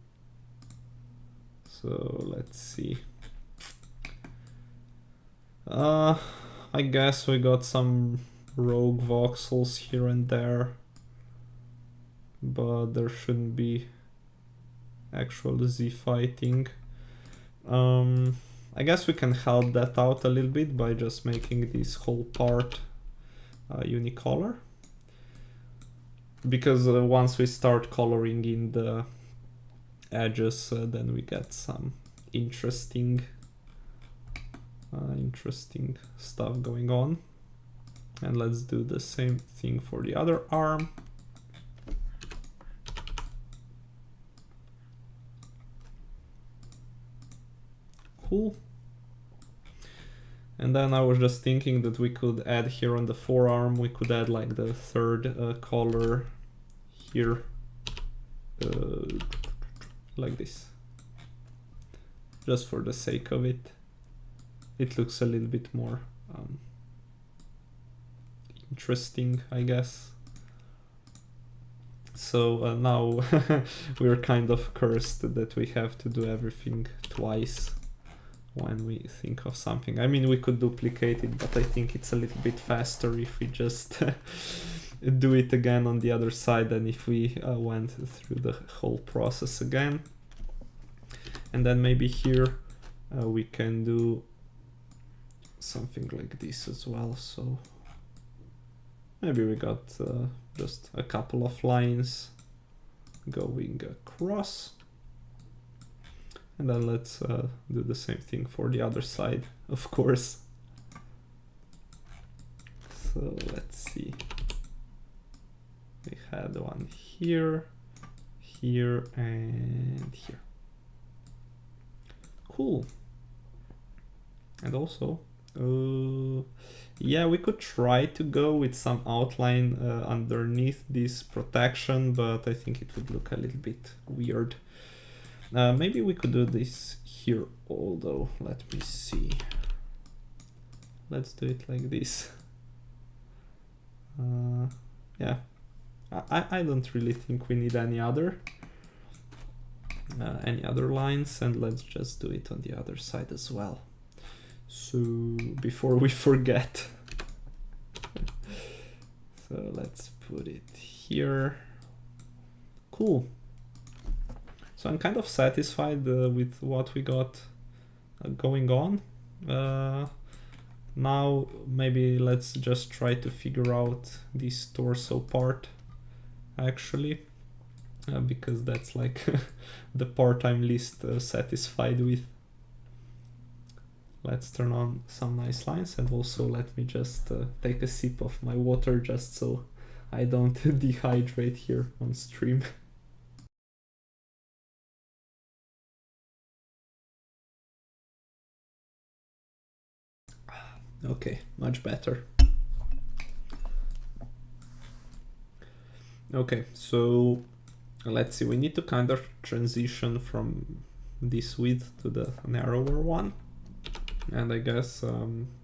So let's see. I guess we got some rogue voxels here and there, but there shouldn't be actual Z fighting. I guess we can help that out a little bit by just making this whole part unicolor, because once we start coloring in the edges, then we get some interesting stuff going on. And let's do the same thing for the other arm. Cool. And then I was just thinking that we could add here on the forearm, we could add like the third color here, like this, just for the sake of it. It looks a little bit more interesting, I guess. So now we're kind of cursed that we have to do everything twice when we think of something. I mean, we could duplicate it, but I think it's a little bit faster if we just do it again on the other side than if we went through the whole process again. And then maybe here we can do something like this as well. So maybe we got just a couple of lines going across. And then let's do the same thing for the other side, of course. So let's see. We had one here, here, and here. Cool. And also, yeah, we could try to go with some outline underneath this protection, but I think it would look a little bit weird. Maybe we could do this here, although, let me see. Let's do it like this. Yeah, I don't really think we need any other lines, and let's just do it on the other side as well. So before we forget. So let's put it here. Cool. So I'm kind of satisfied with what we got going on. Now maybe let's just try to figure out this torso part actually, because that's like the part I'm least satisfied with. Let's turn on some nice lines, and also let me just take a sip of my water just so I don't dehydrate here on stream. Okay, much better. Okay, so let's see, we need to kind of transition from this width to the narrower one. And I guess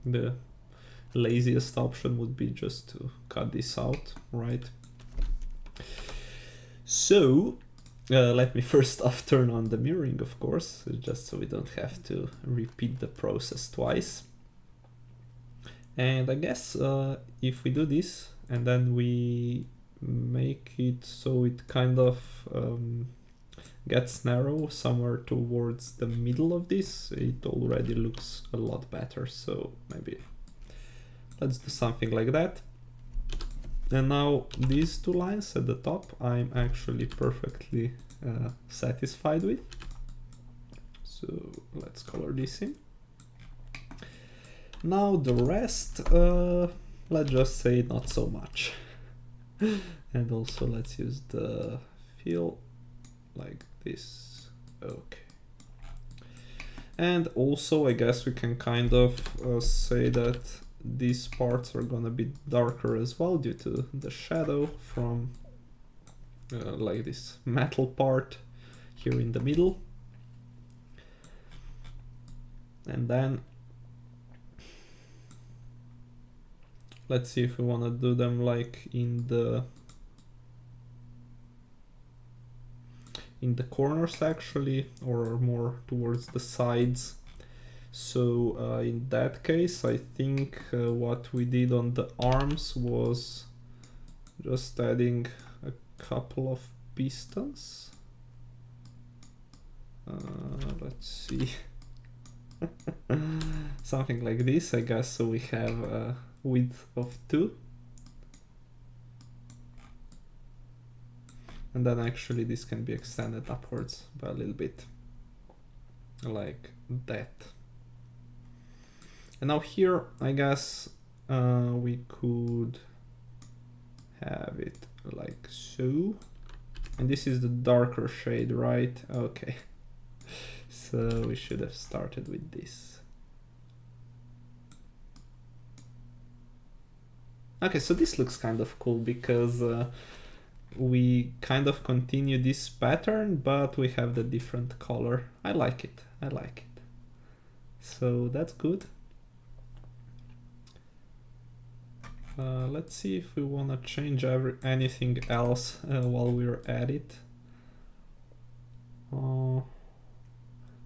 the laziest option would be just to cut this out, right? So let me first off turn on the mirroring, of course, just so we don't have to repeat the process twice. And I guess if we do this and then we make it so it kind of gets narrow somewhere towards the middle of this, it already looks a lot better. So maybe let's do something like that. And now these two lines at the top I'm actually perfectly satisfied with. So let's color this in. Now the rest, let's just say not so much. And also let's use the fill like this. Okay. And also I guess we can kind of say that these parts are gonna be darker as well due to the shadow from like this metal part here in the middle. And then let's see if we want to do them like in the corners actually, or more towards the sides. So in that case, I think what we did on the arms was just adding a couple of pistons. Let's see. Something like this, I guess, so we have a width of 2. And then actually this can be extended upwards by a little bit, like that. And now here, I guess we could have it like so. And this is the darker shade, right? Okay. So we should have started with this. Okay, so this looks kind of cool because we kind of continue this pattern, but we have the different color. I like it. I like it. So that's good. Let's see if we want to change anything else while we're at it.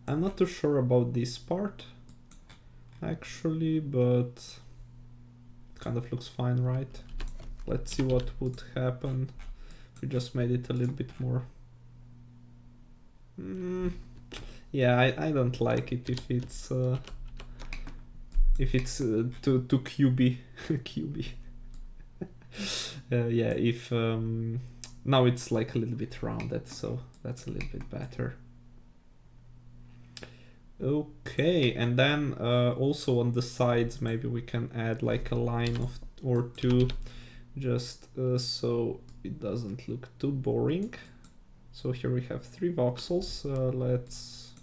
I'm not too sure about this part actually, but it kind of looks fine, right? Let's see what would happen if we just made it a little bit more. Yeah, I don't like it if it's too cubey. Cubey. Yeah, if now it's like a little bit rounded, so that's a little bit better. Okay, and then also on the sides maybe we can add like a line or two, just so it doesn't look too boring. So here we have 3 voxels. Let's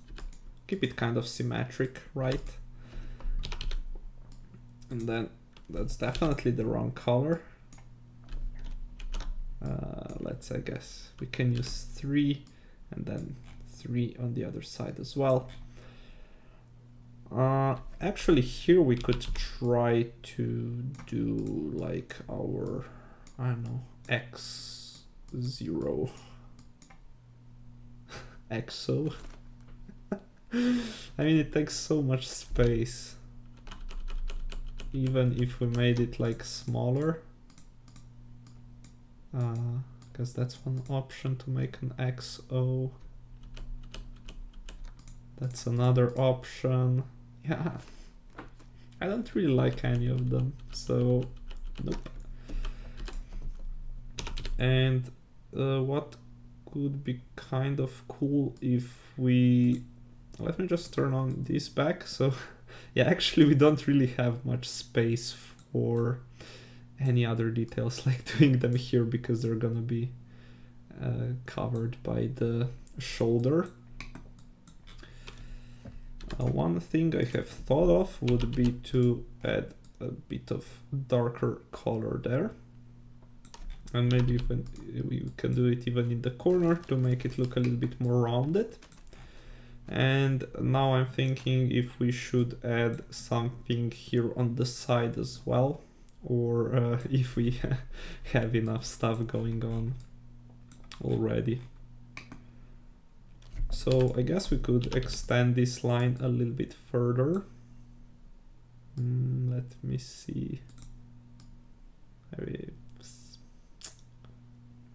keep it kind of symmetric, right? And then that's definitely the wrong color. I guess we can use 3 and then 3 on the other side as well. Actually here we could try to do like our, I don't know, X0 EXO. I mean, it takes so much space. Even if we made it like smaller, because that's one option to make an XO. That's another option. Yeah, I don't really like any of them, so nope. And what could be kind of cool if we... Let me just turn on this back. So yeah, actually we don't really have much space for any other details like doing them here because they're gonna be covered by the shoulder. One thing I have thought of would be to add a bit of darker color there. And maybe even we can do it even in the corner to make it look a little bit more rounded. And now I'm thinking if we should add something here on the side as well, or if we have enough stuff going on already. So I guess we could extend this line a little bit further. Let me see.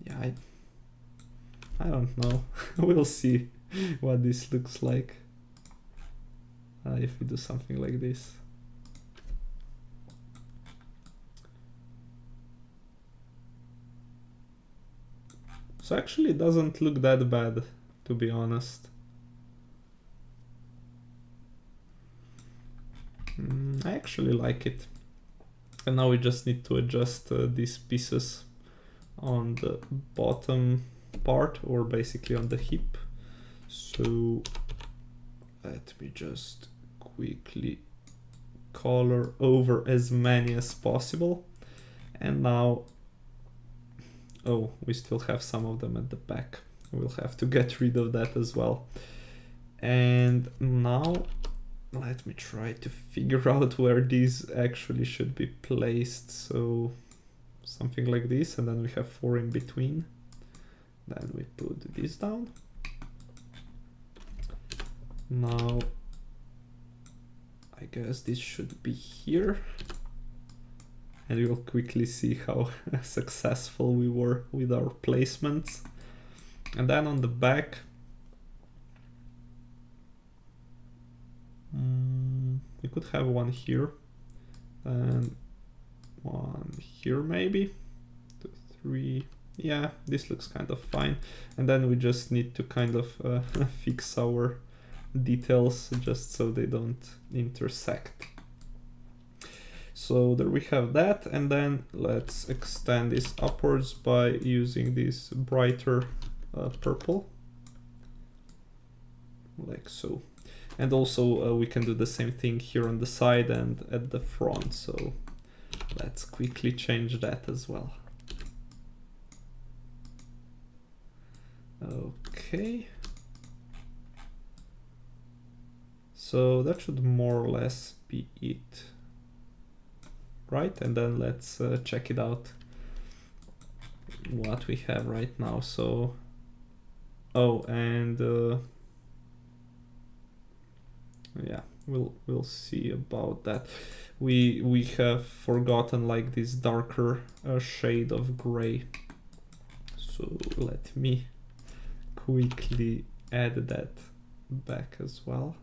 Yeah, I don't know. We'll see what this looks like if we do something like this. So actually it doesn't look that bad, to be honest. I actually like it. And now we just need to adjust these pieces on the bottom part, or basically on the hip. So let me just quickly color over as many as possible. And now, oh, we still have some of them at the back. We'll have to get rid of that as well. And now let me try to figure out where these actually should be placed. So something like this, and then we have 4 in between. Then we put this down. Now I guess this should be here, and we will quickly see how successful we were with our placements. And then on the back, we could have one here and one here, maybe 2, 3. Yeah, this looks kind of fine. And then we just need to kind of fix our details just so they don't intersect. So there we have that, and then let's extend this upwards by using this brighter purple, like so. And also we can do the same thing here on the side and at the front, so let's quickly change that as well. Okay. So that should more or less be it, right? And then let's check it out, what we have right now. So, oh, and yeah, we'll see about that. We have forgotten like this darker shade of gray. So let me quickly add that back as well.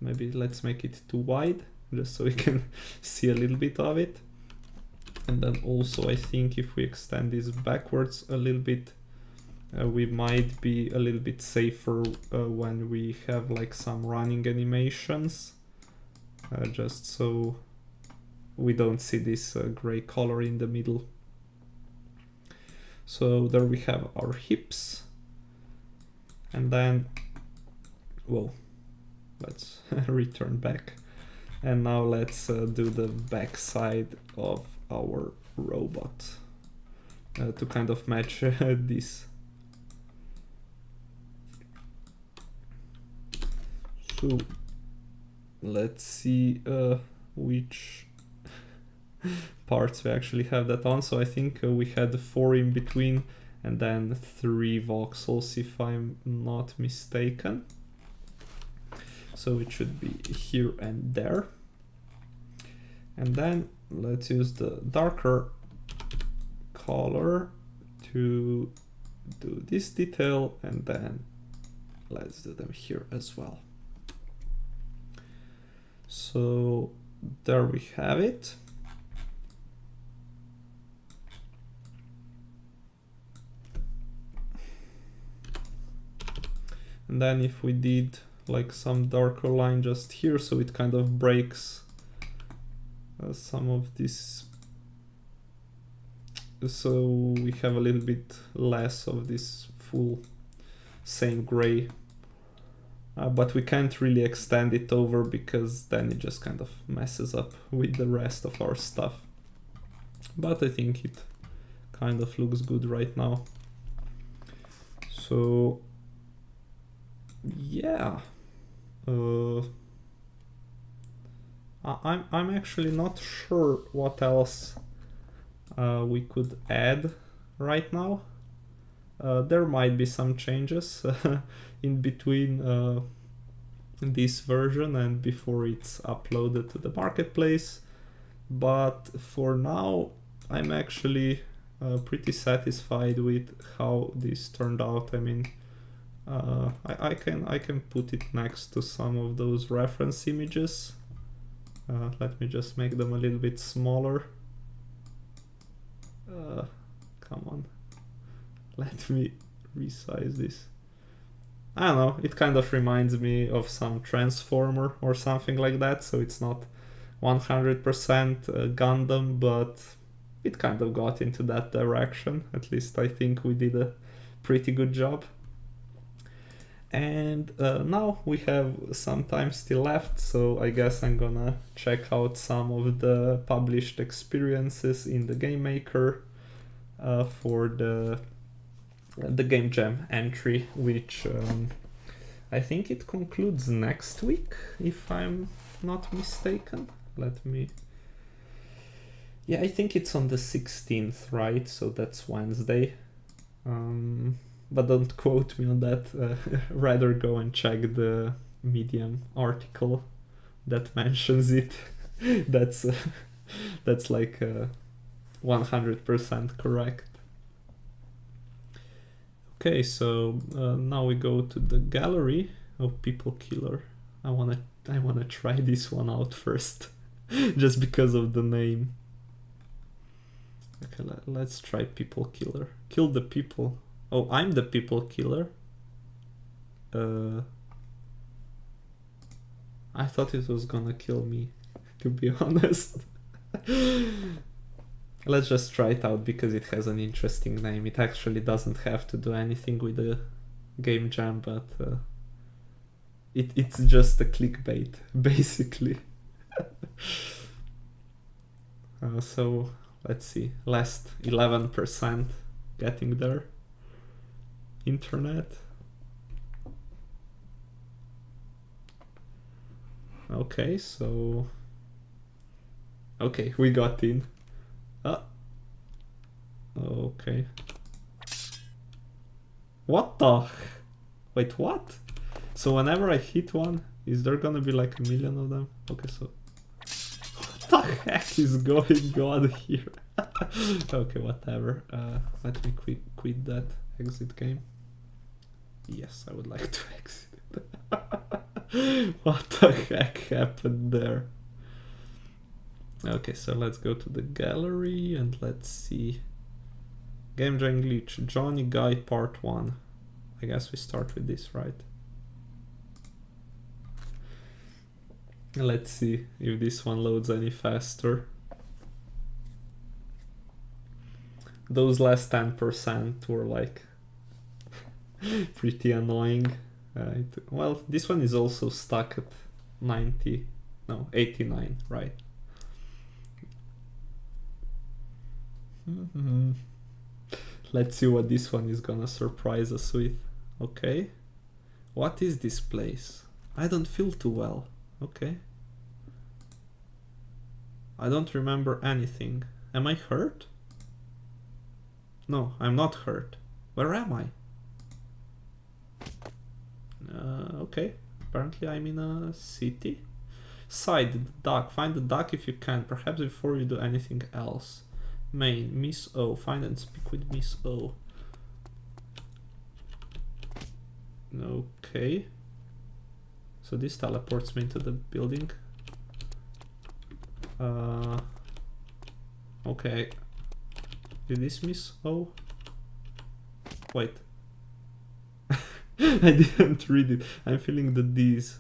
Maybe let's make it too wide, just so we can see a little bit of it. And then also I think if we extend this backwards a little bit, we might be a little bit safer when we have like some running animations, just so we don't see this gray color in the middle. So there we have our hips. And then, whoa. Let's return back, and now let's do the back side of our robot to kind of match this. So let's see which parts we actually have that on. So I think we had 4 in between and then 3 voxels if I'm not mistaken. So it should be here and there. And then let's use the darker color to do this detail, and then let's do them here as well. So there we have it. And then if we did like some darker line just here, so it kind of breaks some of this, so we have a little bit less of this full same gray, but we can't really extend it over because then it just kind of messes up with the rest of our stuff. But I think it kind of looks good right now. So yeah, I'm actually not sure what else we could add right now. There might be some changes in between this version and before it's uploaded to the marketplace, but for now I'm actually pretty satisfied with how this turned out. I mean, I can put it next to some of those reference images. Let me just make them a little bit smaller. Come on, let me resize this. I don't know, it kind of reminds me of some Transformer or something like that, so it's not 100% Gundam, but it kind of got into that direction. At least I think we did a pretty good job. And now we have some time still left, so I guess I'm gonna check out some of the published experiences in the Game Maker for the Game Jam entry, which I think it concludes next week, if I'm not mistaken. Let me... Yeah, I think it's on the 16th, right? So that's Wednesday. But don't quote me on that. Rather go and check the Medium article that mentions it. That's like 100% correct. Okay, so now we go to the gallery. Oh, People Killer. I wanna try this one out first, just because of the name. Okay, let's try People Killer. Kill the people. Oh, I'm the people killer. I thought it was gonna kill me, to be honest. Let's just try it out because it has an interesting name. It actually doesn't have to do anything with the Game Jam, but it's just a clickbait, basically. So let's see, last 11%, getting there. Internet. Okay, so... Okay, we got in. Okay. What the... Wait, what? So whenever I hit one, is there gonna be like a million of them? Okay, so... What the heck is going on here? Okay, whatever. Let me quit that exit game. Yes, I would like to exit it. What the heck happened there? Okay, so let's go to the gallery and let's see. Game Jam glitch, Johnny Guy part 1. I guess we start with this, right? Let's see if this one loads any faster. Those last 10% were like pretty annoying. Well, this one is also stuck at 89, right? Let's see what this one is gonna surprise us with. Okay. What is this place? I don't feel too well. Okay. I don't remember anything. Am I hurt? No, I'm not hurt. Where am I? Okay, apparently I'm in a city. Side, the duck. Find the duck if you can, perhaps before you do anything else. Main, Miss O. Find and speak with Miss O. Okay. So this teleports me into the building. Okay. Did this Miss O? Wait. I didn't read it. I'm feeling these,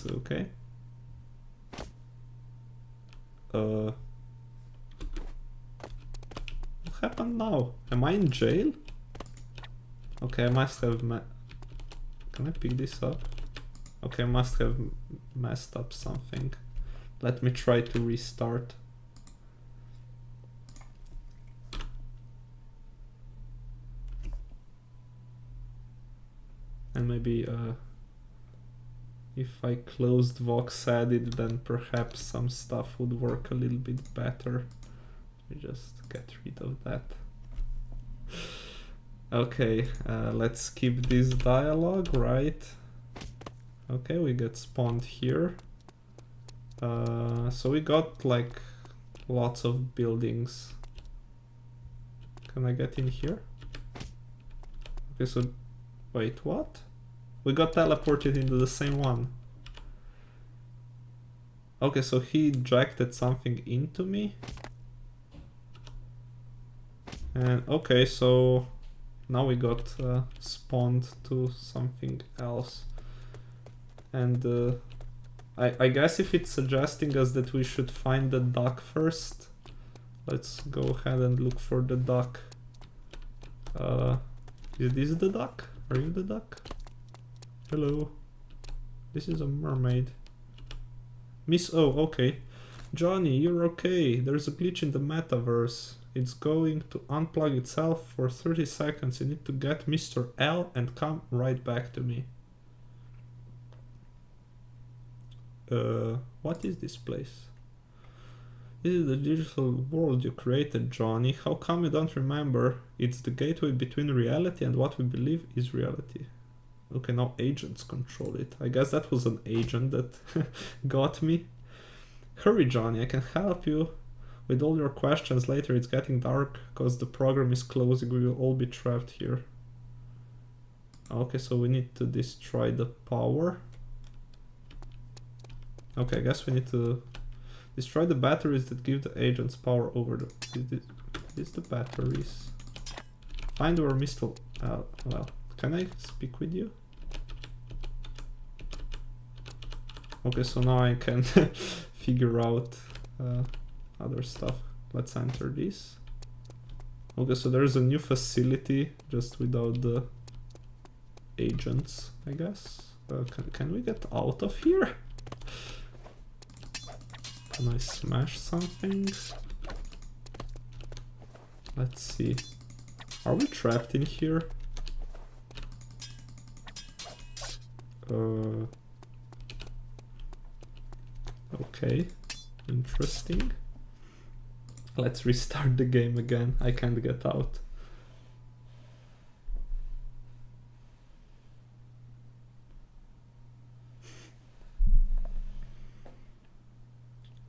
okay? What happened now? Am I in jail? Okay, I must have Can I pick this up? Okay, I must have messed up something. Let me try to restart. And maybe if I closed Vox Edit, then perhaps some stuff would work a little bit better. Let me just get rid of that. Okay, let's skip this dialogue, right? Okay, we get spawned here. So we got like lots of buildings. Can I get in here? Okay, so wait, what? We got teleported into the same one. Okay, so he injected something into me. And okay, so now we got spawned to something else. And I guess if it's suggesting us that we should find the duck first, let's go ahead and look for the duck. Is this the duck? Are you the duck? Hello. This is a mermaid. Miss O, okay. Johnny, you're okay. There's a glitch in the metaverse. It's going to unplug itself for 30 seconds. You need to get Mr. L and come right back to me. What is this place? This is the digital world you created, Johnny. How come you don't remember? It's the gateway between reality and what we believe is reality. Okay, now agents control it. I guess that was an agent that got me. Hurry, Johnny, I can help you with all your questions later. It's getting dark because the program is closing. We will all be trapped here. Okay, so we need to destroy the power. Okay, I guess we need to destroy the batteries that give the agents power over the... Is the batteries? Find where Mr. Well, can I speak with you? Okay, so now I can figure out other stuff. Let's enter this. Okay, so there's a new facility just without the agents, I guess. Can we get out of here? Can I smash something? Let's see. Are we trapped in here? Okay, interesting. Let's restart the game again. I can't get out.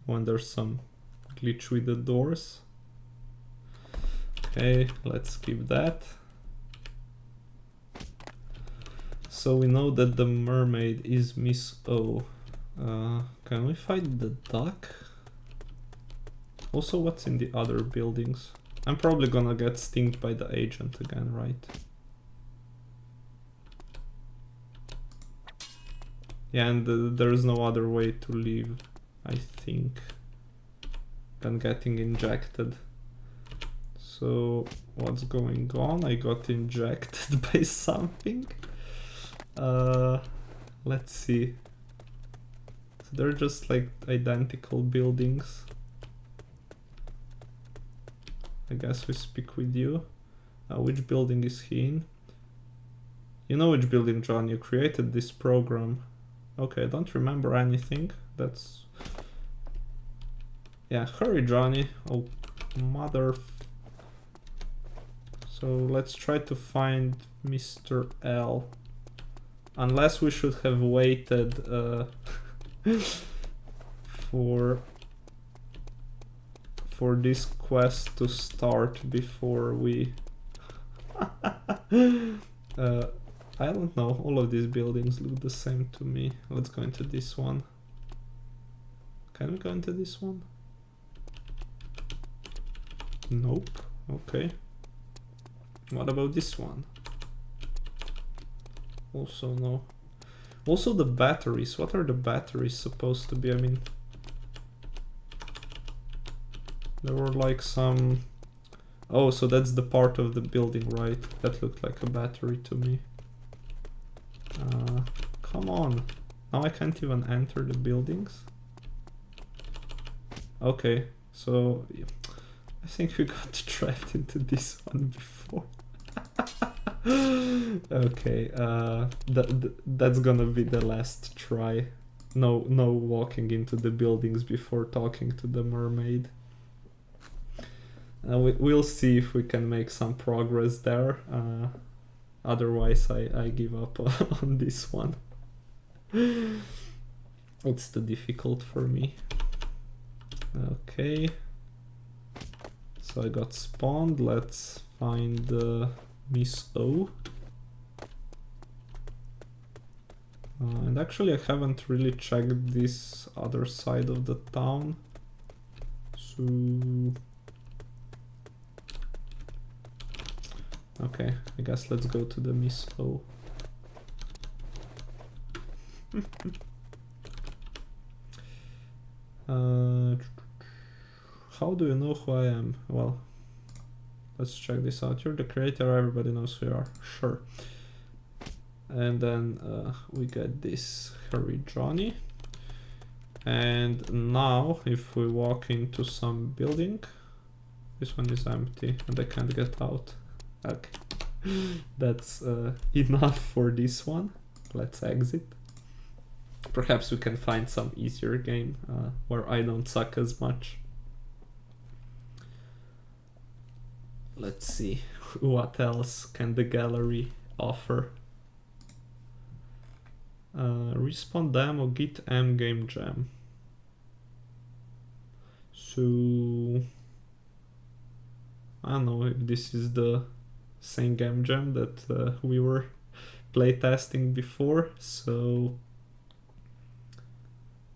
When there's some glitch with the doors. Okay, let's skip that. So we know that the mermaid is Miss O. Can we find the duck? Also, what's in the other buildings? I'm probably gonna get stinged by the agent again, right? Yeah, and there is no other way to leave, I think, than getting injected. So what's going on? I got injected by something. Let's see. So they're just like identical buildings. I guess we speak with you. Which building is he in? You know which building, John. You created this program. Okay, I don't remember anything. That's... Yeah, hurry, Johnny. Oh, mother... So let's try to find Mr. L. Unless we should have waited for this quest to start before we... I don't know, all of these buildings look the same to me. Let's go into this one. Can we go into this one? Nope. Okay. What about this one? Also no. Also the batteries. What are the batteries supposed to be? I mean, there were like some... Oh, so that's the part of the building, right? That looked like a battery to me. Come on. Now I can't even enter the buildings. Okay, so I think we got trapped into this one before. Okay, that's gonna be the last try. No walking into the buildings before talking to the mermaid. We'll see if we can make some progress there. Otherwise, I give up on this one. It's too difficult for me. Okay. So I got spawned. Let's find Miss O. And actually I haven't really checked this other side of the town. So... Okay, I guess let's go to the Miss O. How do you know who I am? Well, let's check this out. You're the creator, everybody knows who you are. Sure. And then we get this Hurry Johnny. And now, if we walk into some building, this one is empty and I can't get out. Okay, that's enough for this one. Let's exit. Perhaps we can find some easier game where I don't suck as much. Let's see, what else can the gallery offer? Respawn demo, git m game jam. So I don't know if this is the same game jam that we were playtesting before. So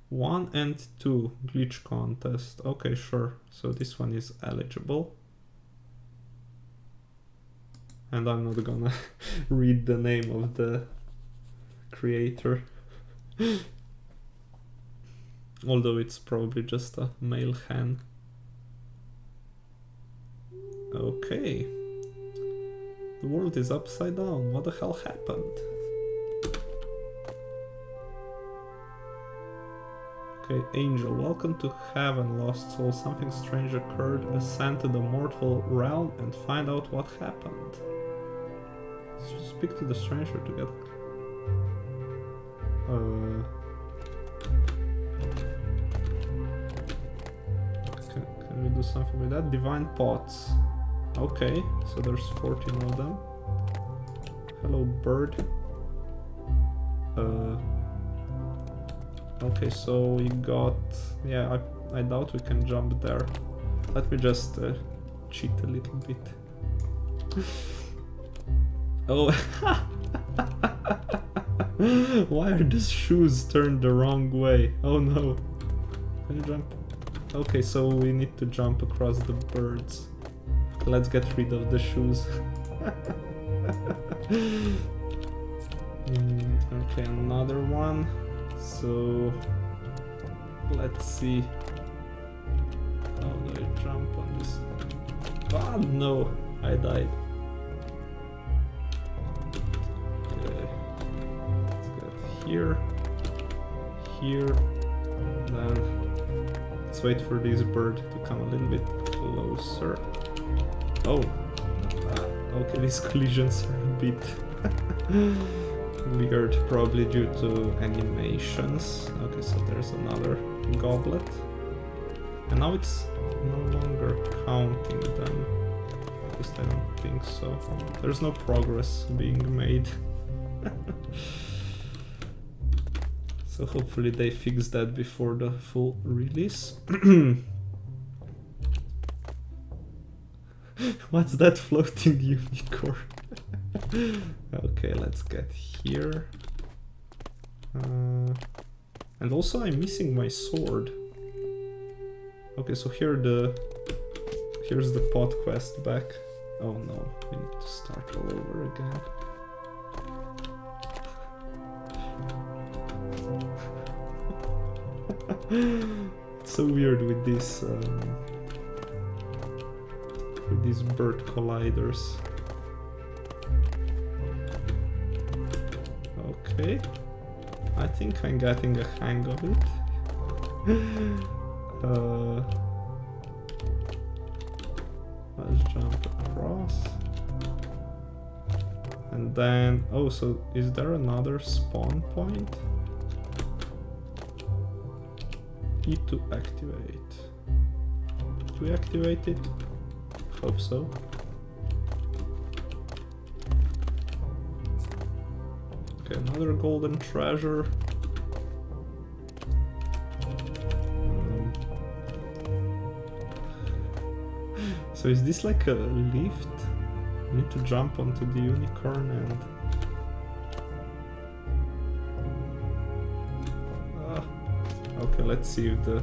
1 and 2 glitch contest. Okay, sure. So this one is eligible. And I'm not gonna read the name of the creator. Although it's probably just a male hen. Okay. The world is upside down. What the hell happened? Okay, Angel, welcome to heaven, lost soul. Something strange occurred. Ascend to the mortal realm and find out what happened. Let's speak to the stranger to get... Can we do something with that? Divine pots. Okay, so there's 14 of them. Hello, bird. Okay, so we got... Yeah, I doubt we can jump there. Let me just cheat a little bit. Oh, why are the shoes turned the wrong way? Oh no. Can you jump? Okay, so we need to jump across the birds. Let's get rid of the shoes. Okay, another one. So let's see. How do I jump on this? Ah, no, I died. Okay. Let's get here, here, then let's wait for this bird to come a little bit closer. Oh, okay, these collisions are a bit weird, probably due to animations. Okay, so there's another goblet. And now it's no longer counting them. At least I don't think so. There's no progress being made. So hopefully they fix that before the full release. What's that floating unicorn? Okay, let's get here. And also I'm missing my sword. Okay, so here's the pod quest back. Oh no, we need to start all over again. It's so weird with these bird colliders. Okay, I think I'm getting a hang of it. Let's jump across. And then, oh, so is there another spawn point? E to activate. Do we activate it? Hope so. Okay, another golden treasure. So is this like a lift? I need to jump onto the unicorn and... Okay, let's see if the...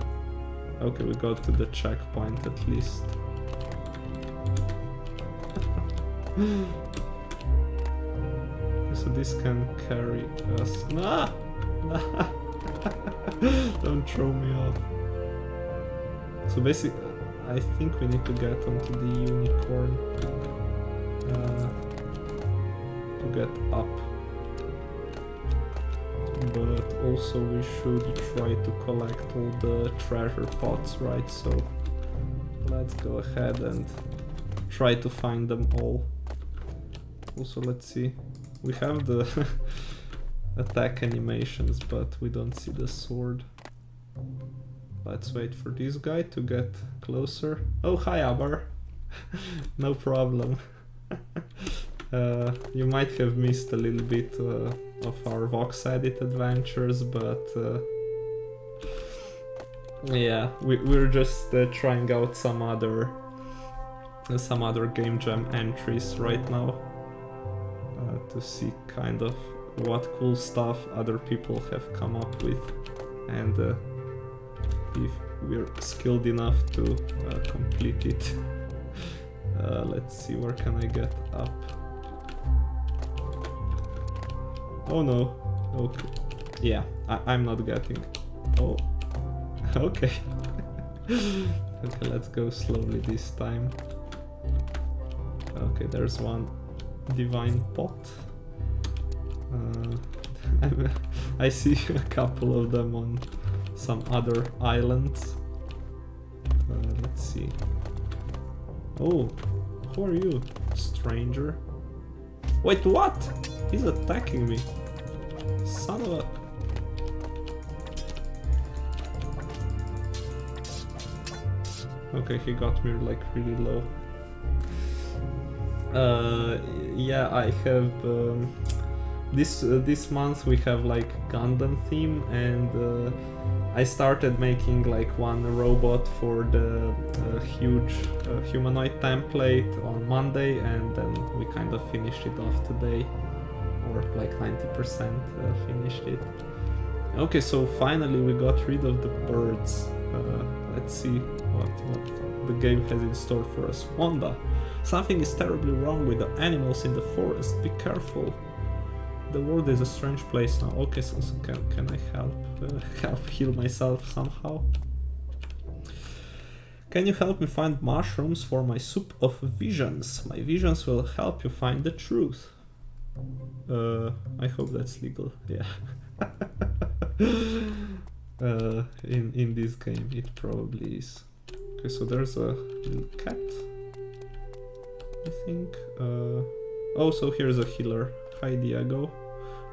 Okay, we got to the checkpoint at least. So this can carry us... Nah! Don't throw me off. So basically, I think we need to get onto the unicorn to get up. But also we should try to collect all the treasure pots, right? So let's go ahead and try to find them all. Also, let's see. We have the attack animations, but we don't see the sword. Let's wait for this guy to get closer. Oh, hi, Abar. No problem. You might have missed a little bit of our Vox Edit adventures, but yeah, we're just trying out some other Game Jam entries right now to see kind of what cool stuff other people have come up with, and if we're skilled enough to complete it. Let's see, where can I get up? Oh no. Okay. Yeah, I'm not getting. Oh. Okay. Okay, let's go slowly this time. Okay, there's one divine pot. I see a couple of them on some other islands. Let's see. Oh, who are you, stranger? Wait, what? He's attacking me. Son of a... Okay, he got me like really low. Yeah, I have... This month we have like Gundam theme, and I started making like one robot for the huge humanoid template on Monday, and then we kind of finished it off today, or like 90% finished it. Okay, so finally we got rid of the birds. Let's see what the game has in store for us. Wanda, something is terribly wrong with the animals in the forest. Be careful. The world is a strange place now. Okay, so can I help heal myself somehow? Can you help me find mushrooms for my soup of visions? My visions will help you find the truth. I hope that's legal. Yeah. In this game it probably is. Okay, so there's a little cat, I think. Oh, so here's a healer. Hi, Diego.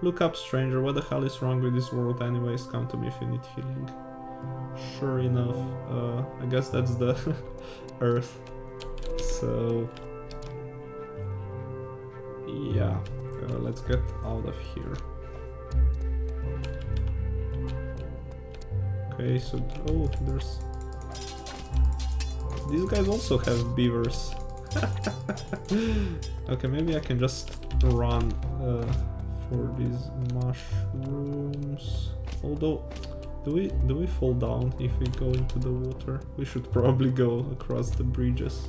Look up, stranger. What the hell is wrong with this world anyways? Come to me if you need healing. Sure enough. I guess that's the Earth. So... yeah. Let's get out of here. Okay, so... oh, there's... these guys also have beavers. Okay, maybe I can just run for these mushrooms. Although, do we fall down if we go into the water? We should probably go across the bridges.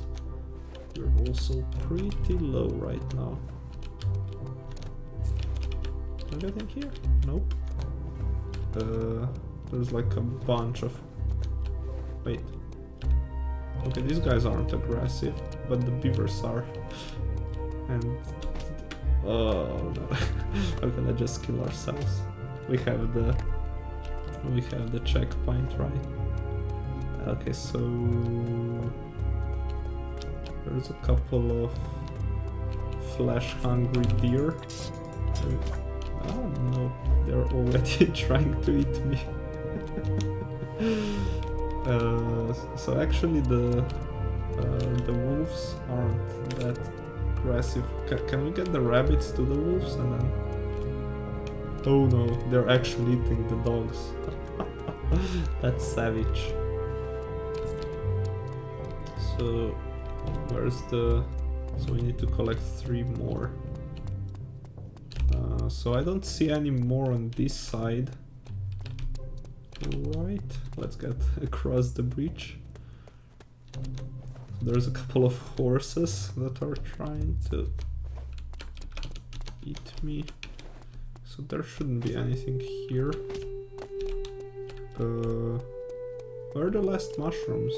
We're also pretty low right now. Anything here? Nope. There's like a bunch of... Wait. Okay, these guys aren't aggressive, but the beavers are. And... Oh no. How can I just kill ourselves? We have the checkpoint, right? Okay, so... There's a couple of flesh-hungry deer. Oh no, they're already trying to eat me. So actually the wolves aren't that aggressive. Can we get the rabbits to the wolves and then... Oh no, they're actually eating the dogs. That's savage. So where's the... So we need to collect 3 more. So I don't see any more on this side. Right, let's get across the bridge. There's a couple of horses that are trying to eat me. So there shouldn't be anything here. Where are the last mushrooms?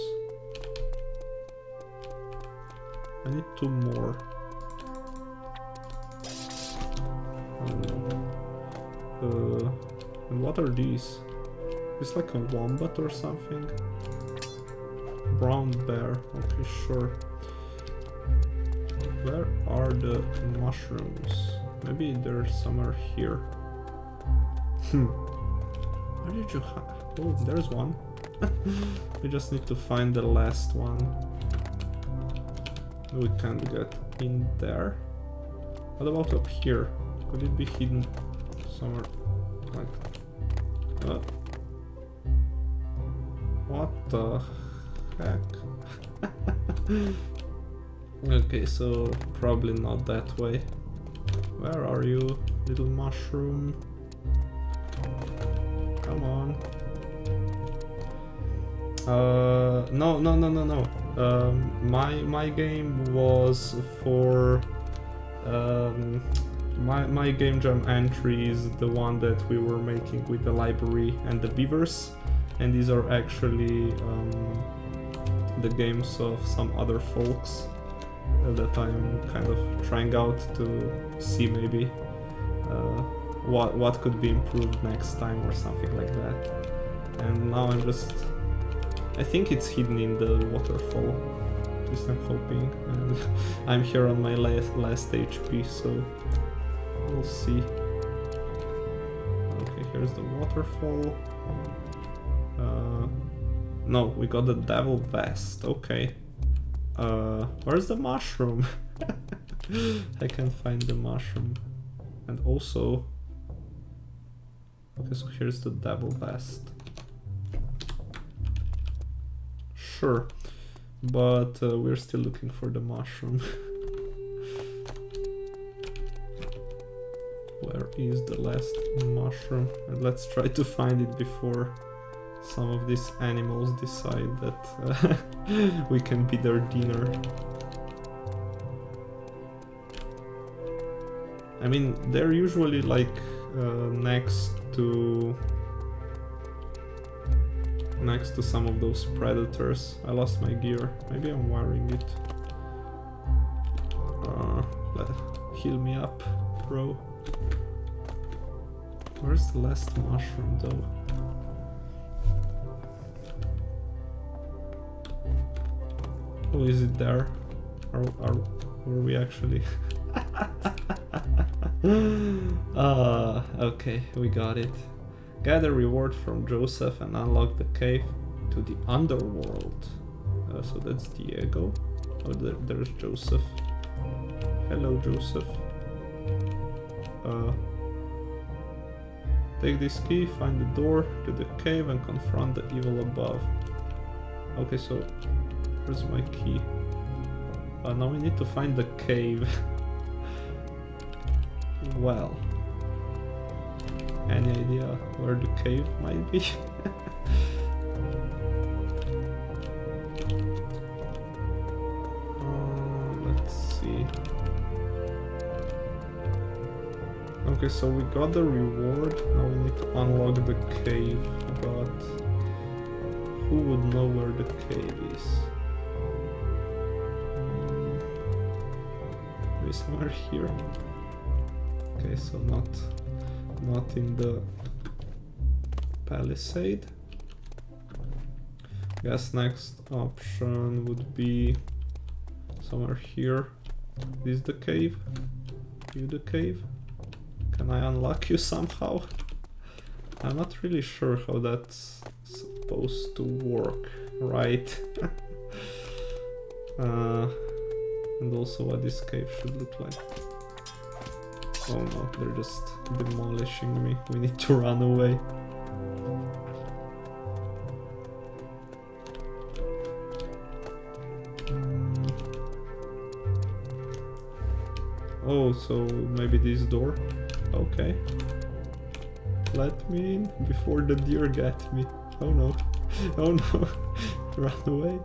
I need 2 more. And what are these? It's like a wombat or something. Brown bear. Okay, sure. Where are the mushrooms? Maybe they're somewhere here. Where did you Oh, there's one. We just need to find the last one. We can't get in there. What about up here? Could it be hidden somewhere? Like... What the heck? Okay, so probably not that way. Where are you, little mushroom? Come on. No. My game was for my game jam entry is the one that we were making with the library and the beavers, and these are actually the games of some other folks that I'm kind of trying out to see maybe what could be improved next time or something like that. And now I think it's hidden in the waterfall, at least I'm hoping, and I'm here on my last HP, so we'll see. Okay, here's the waterfall. No, we got the devil vest, okay. Where's the mushroom? I can't find the mushroom. And also... Okay, so here's the devil vest. Sure, but we're still looking for the mushroom. Where is the last mushroom? And let's try to find it before some of these animals decide that we can be their dinner. I mean, they're usually like next to some of those predators. I lost my gear. Maybe I'm wearing it. Heal me up, bro. Where's the last mushroom though? Oh, is it there? Were we actually? Okay, we got it. Gather reward from Joseph and unlock the cave to the underworld. So that's Diego. Oh, there's Joseph. Hello, Joseph. Take this key, find the door to the cave and confront the evil above. Okay, so where's my key? Now we need to find the cave. Well, any idea where the cave might be? Let's see. Okay, so we got the reward. Now we need to unlock the cave. but who would know where the cave is? Maybe somewhere here. Okay, so not in the palisade. Guess next option would be somewhere here. Is the cave? You the cave? Can I unlock you somehow? I'm not really sure how that's supposed to work, right? And also what this cave should look like. Oh no, they're just demolishing me. We need to run away. Oh, so maybe this door? Okay. Let me in before the deer get me. Oh no. Oh no. Run away.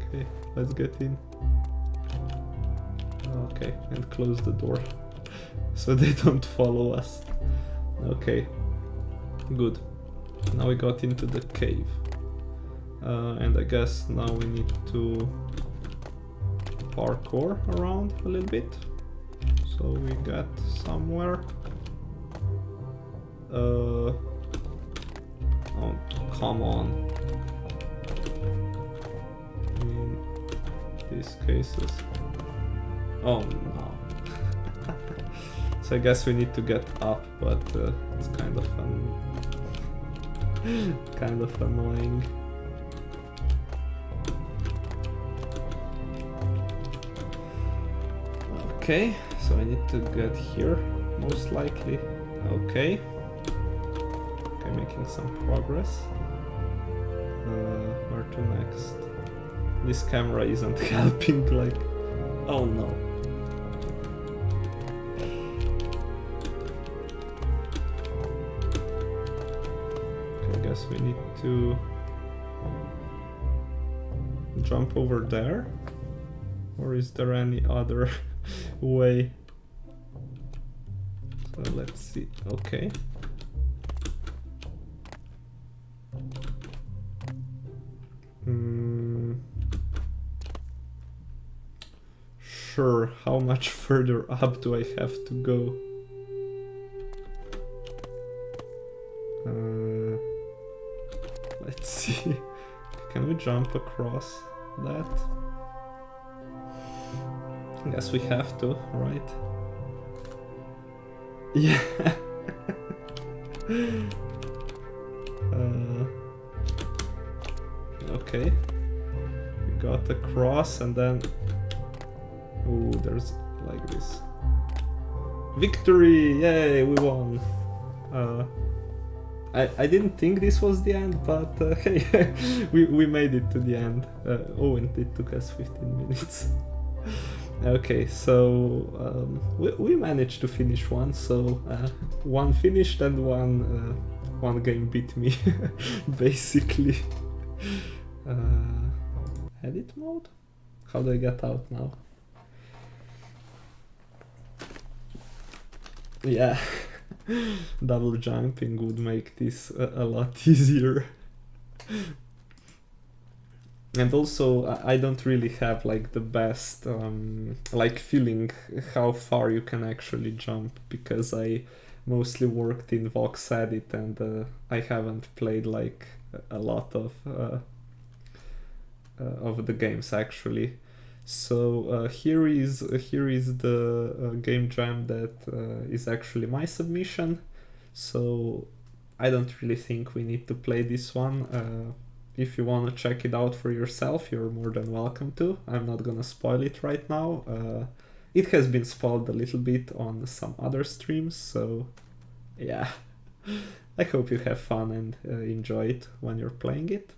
Okay, let's get in. Okay, and close the door. So they don't follow us. Okay. Good. Now we got into the cave. And I guess now we need to parkour around a little bit. So we got somewhere. Oh, come on. In these cases. Oh no. So I guess we need to get up, but it's kind of annoying. Okay, so I need to get here, most likely. Okay. Okay, making some progress. Where to next? This camera isn't helping, like... Oh no. Okay, I guess we need to jump over there. Or is there any other way? So let's see. Okay. Sure, how much further up do I have to go? Let's see. Can we jump across that? I guess we have to, right? Yeah. Okay. We got across and then... Ooh, there's like this. Victory! Yay, we won! I didn't think this was the end, but hey, we made it to the end. Oh, and it took us 15 minutes. Okay, so we managed to finish one, so one finished and one game beat me, basically. Edit mode? How do I get out now? Yeah, double jumping would make this a lot easier. And also, I don't really have like the best like feeling how far you can actually jump, because I mostly worked in Vox Edit and I haven't played like a lot of the games actually. So here is the game jam that is actually my submission. So I don't really think we need to play this one. If you want to check it out for yourself, you're more than welcome to. I'm not gonna spoil it right now. It has been spoiled a little bit on some other streams, so yeah. I hope you have fun and enjoy it when you're playing it.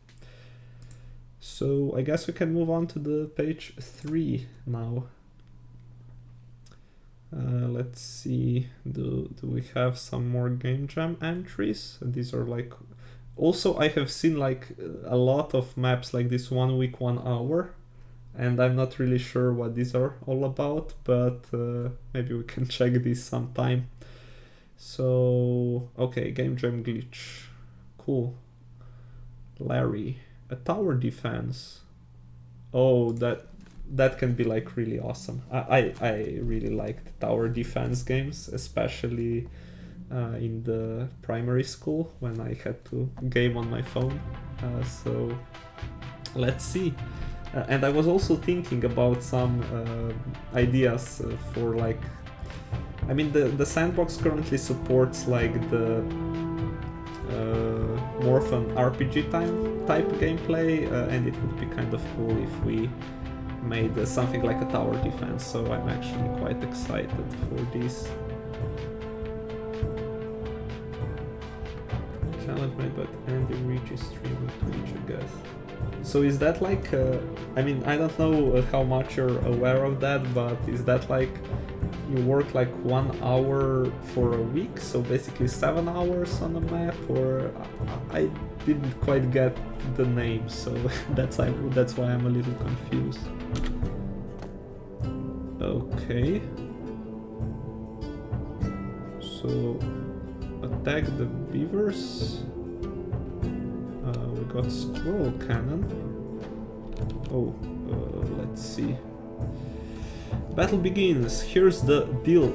So I guess we can move on to the page 3 now. Let's see, do we have some more game jam entries? These are like... Also, I have seen like a lot of maps like this 1 week, 1 hour, and I'm not really sure what these are all about, but maybe we can check this sometime. So, okay, game jam glitch. Cool. Larry, a tower defense. Oh, that can be like really awesome. I really liked tower defense games, especially in the primary school when I had to game on my phone. So let's see. And I was also thinking about some ideas for like, I mean the Sandbox currently supports like the more of an RPG type gameplay, and it would be kind of cool if we made something like a tower defense, so I'm actually quite excited for this. Challenge made by Andy Reach's stream on Twitch, I guess. So is that like, I mean, I don't know how much you're aware of that, but is that like you work like 1 hour for a week, so basically 7 hours on a map, or I didn't quite get the name, so that's why I'm a little confused. Okay. So attack the beavers. We got squirrel cannon. Oh, let's see. Battle begins. Here's the deal.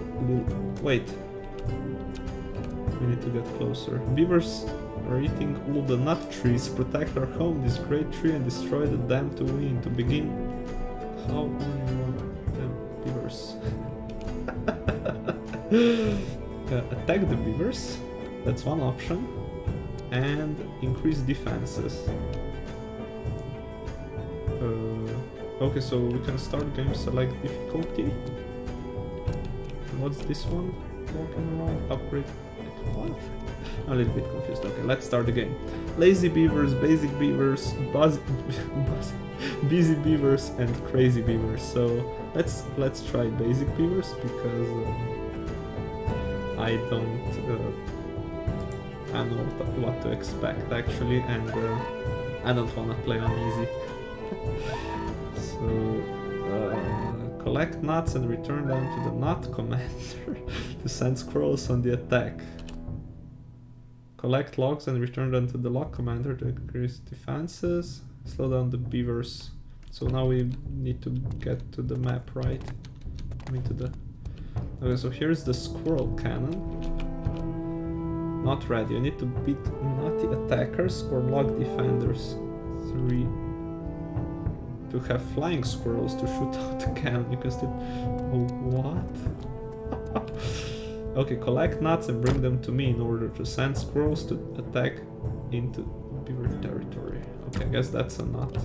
Wait. We need to get closer. Beavers are eating all the nut trees. Protect our home, this great tree, and destroy the dam to win. To begin, how only one beavers. Attack the beavers. That's one option. And increase defenses. Okay, so we can start game, select difficulty. What's this one? Walking around, upgrade. What? I'm a little bit confused. Okay, let's start the game. Lazy beavers, basic beavers, busy beavers, and crazy beavers. So let's try basic beavers because I don't know what to expect actually, and I don't want to play on easy. So collect nuts and return them to the nut commander to send squirrels on the attack. Collect logs and return them to the log commander to increase defenses. Slow down the beavers. So now we need to get to the map, right? I mean to the... Okay, so here's the squirrel cannon. Not ready. You need to beat nutty attackers or log defenders. 3. To have flying squirrels to shoot out the cannon. You can still... Oh, what? Okay, collect nuts and bring them to me in order to send squirrels to attack into beaver territory. Okay, I guess that's a nut.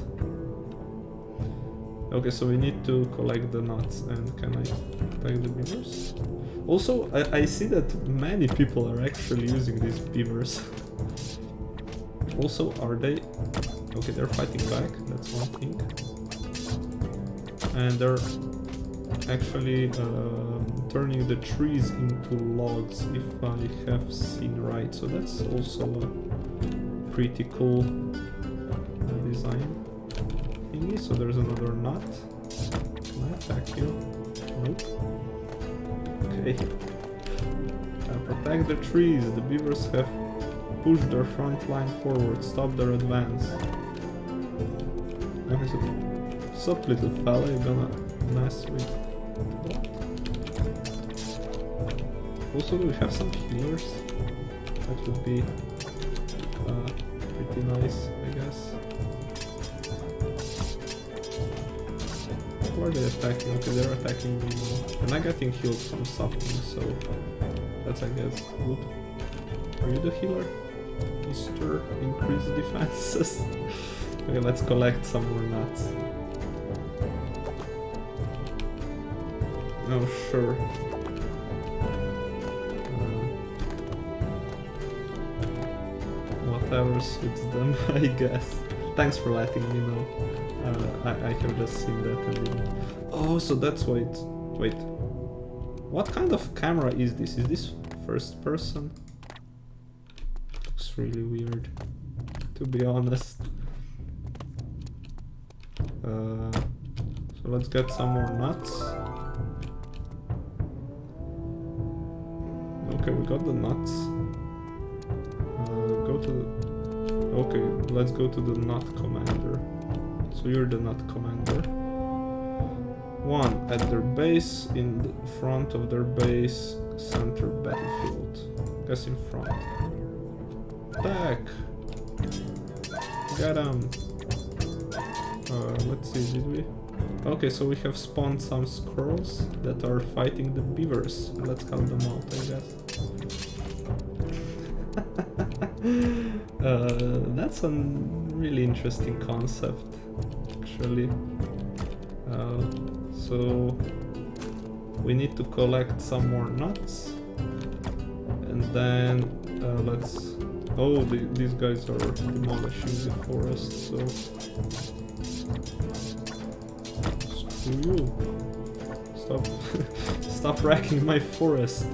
Okay, so we need to collect the nuts, and can I attack the beavers? Also, I see that many people are actually using these beavers. Also, are they... Okay, they're fighting back, that's one thing. And they're actually turning the trees into logs, if I have seen right. So that's also a pretty cool design thingy. So there's another nut. Can I attack you? Nope. Okay. Protect the trees. The beavers have pushed their front line forward. Stop their advance. Okay, so sup little fella, you're gonna mess with what? Also, do we have some healers? That would be pretty nice, I guess. Who are they attacking? Okay, they're attacking me now. And I'm getting healed from something, so that's, I guess, good. Are you the healer? Mr. Increase defenses. Okay, let's collect some more nuts. Oh, sure. Whatever suits them, I guess. Thanks for letting me know. I have just seen that and didn't... Oh, so that's why it's... Wait. What kind of camera is this? Is this first person? Looks really weird, to be honest. So let's get some more nuts. Okay, Okay, we got the nuts. Go to the... Okay, let's go to the nut commander. So you're the nut commander. One at their base, in the front of their base, center battlefield. Guess in front. Attack! Get him! Let's see, did we? Okay, so we have spawned some squirrels that are fighting the beavers. Let's count them out, I guess. That's a really interesting concept, actually. So we need to collect some more nuts, and then let's... Oh, these guys are demolishing the forest, so... Screw you. Stop, stop wrecking my forest.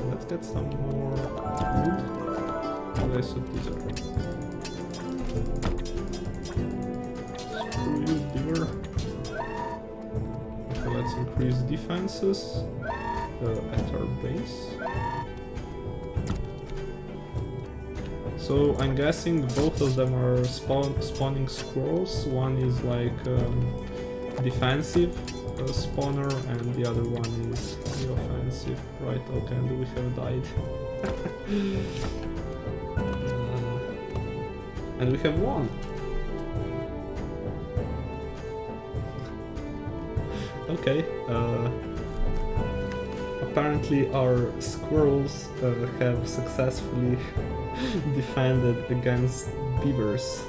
Let's get some more wood. Okay, so these are... Screw you, beaver. Okay, let's increase defenses at our base. So I'm guessing both of them are spawning squirrels. One is like defensive spawner and the other one is the offensive. Right, okay, and we have died. And we have won. Okay, apparently our squirrels have successfully defended against beavers.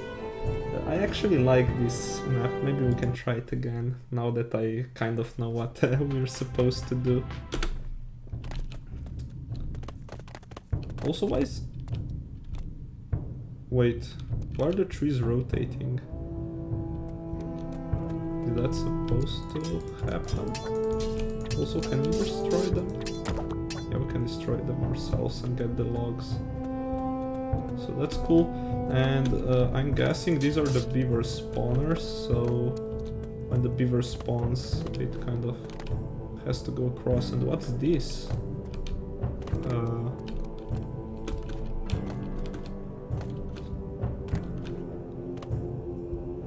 I actually like this map. Maybe we can try it again now that I kind of know what we're supposed to do. Also, why is... Wait, why are the trees rotating? Is that supposed to happen? Also, can we destroy them? Yeah, we can destroy them ourselves and get the logs. So that's cool. And I'm guessing these are the beaver spawners, so when the beaver spawns, it kind of has to go across. And what's this?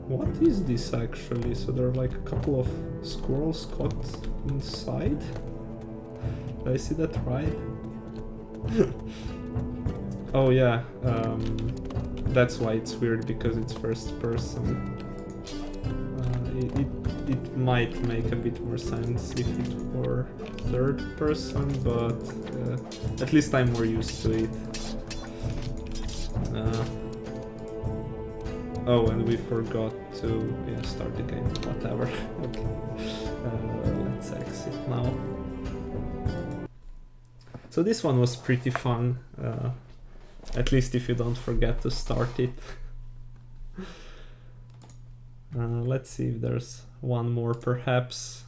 What is this actually? So there are like a couple of squirrels caught inside? Did I see that right? Oh yeah, that's why it's weird, because it's first person. It might make a bit more sense if it were third person, but at least I'm more used to it. Oh, and we forgot to start the game. Whatever. Okay. Let's exit now. So this one was pretty fun. At least if you don't forget to start it. Let's see if there's one more, perhaps.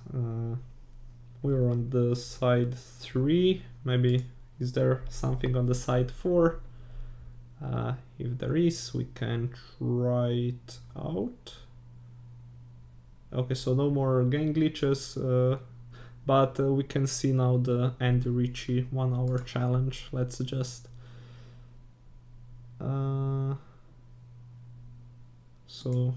We were on the side 3. Maybe is there something on the side 4? If there is, we can try it out. Okay, so no more game glitches, but we can see now the Andy Ritchie 1 hour challenge. Let's just... So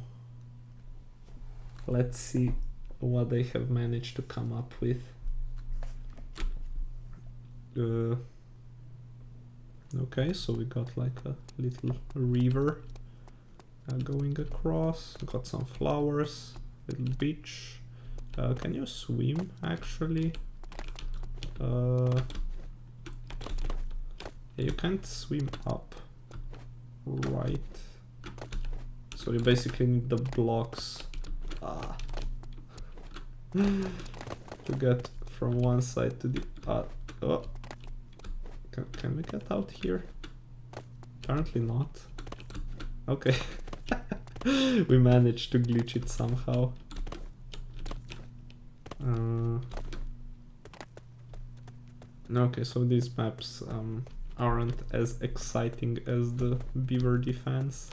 let's see what they have managed to come up with. Okay, so we got like a little river going across, got some flowers, little beach. Can you swim actually? Yeah, you can't swim up, right? So you basically need the blocks to get from one side to the other. Oh. Can we get out here? Apparently not. Okay. We managed to glitch it somehow. Okay, so these maps aren't as exciting as the beaver defense.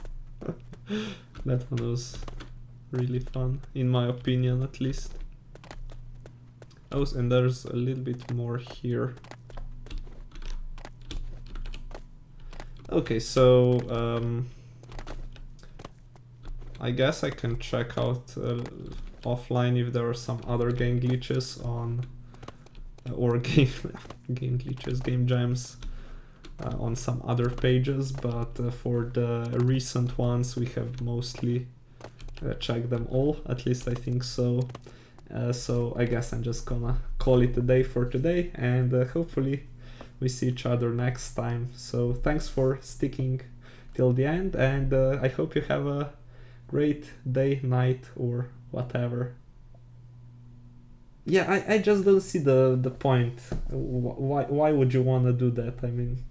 That one was really fun, in my opinion at least. Oh, and there's a little bit more here. Okay, so I guess I can check out offline if there are some other game glitches on or game glitches, game jams on some other pages, but for the recent ones we have mostly checked them all, at least I think so. So I guess I'm just gonna call it a day for today, and hopefully we see each other next time. So thanks for sticking till the end, and I hope you have a great day, night, or whatever. Yeah, I just don't see the point. Why would you want to do that? I mean,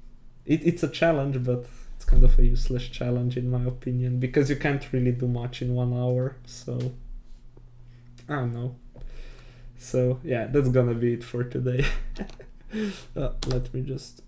it's a challenge, but it's kind of a useless challenge in my opinion, because you can't really do much in 1 hour, so I don't know. So yeah, that's gonna be it for today. Let me just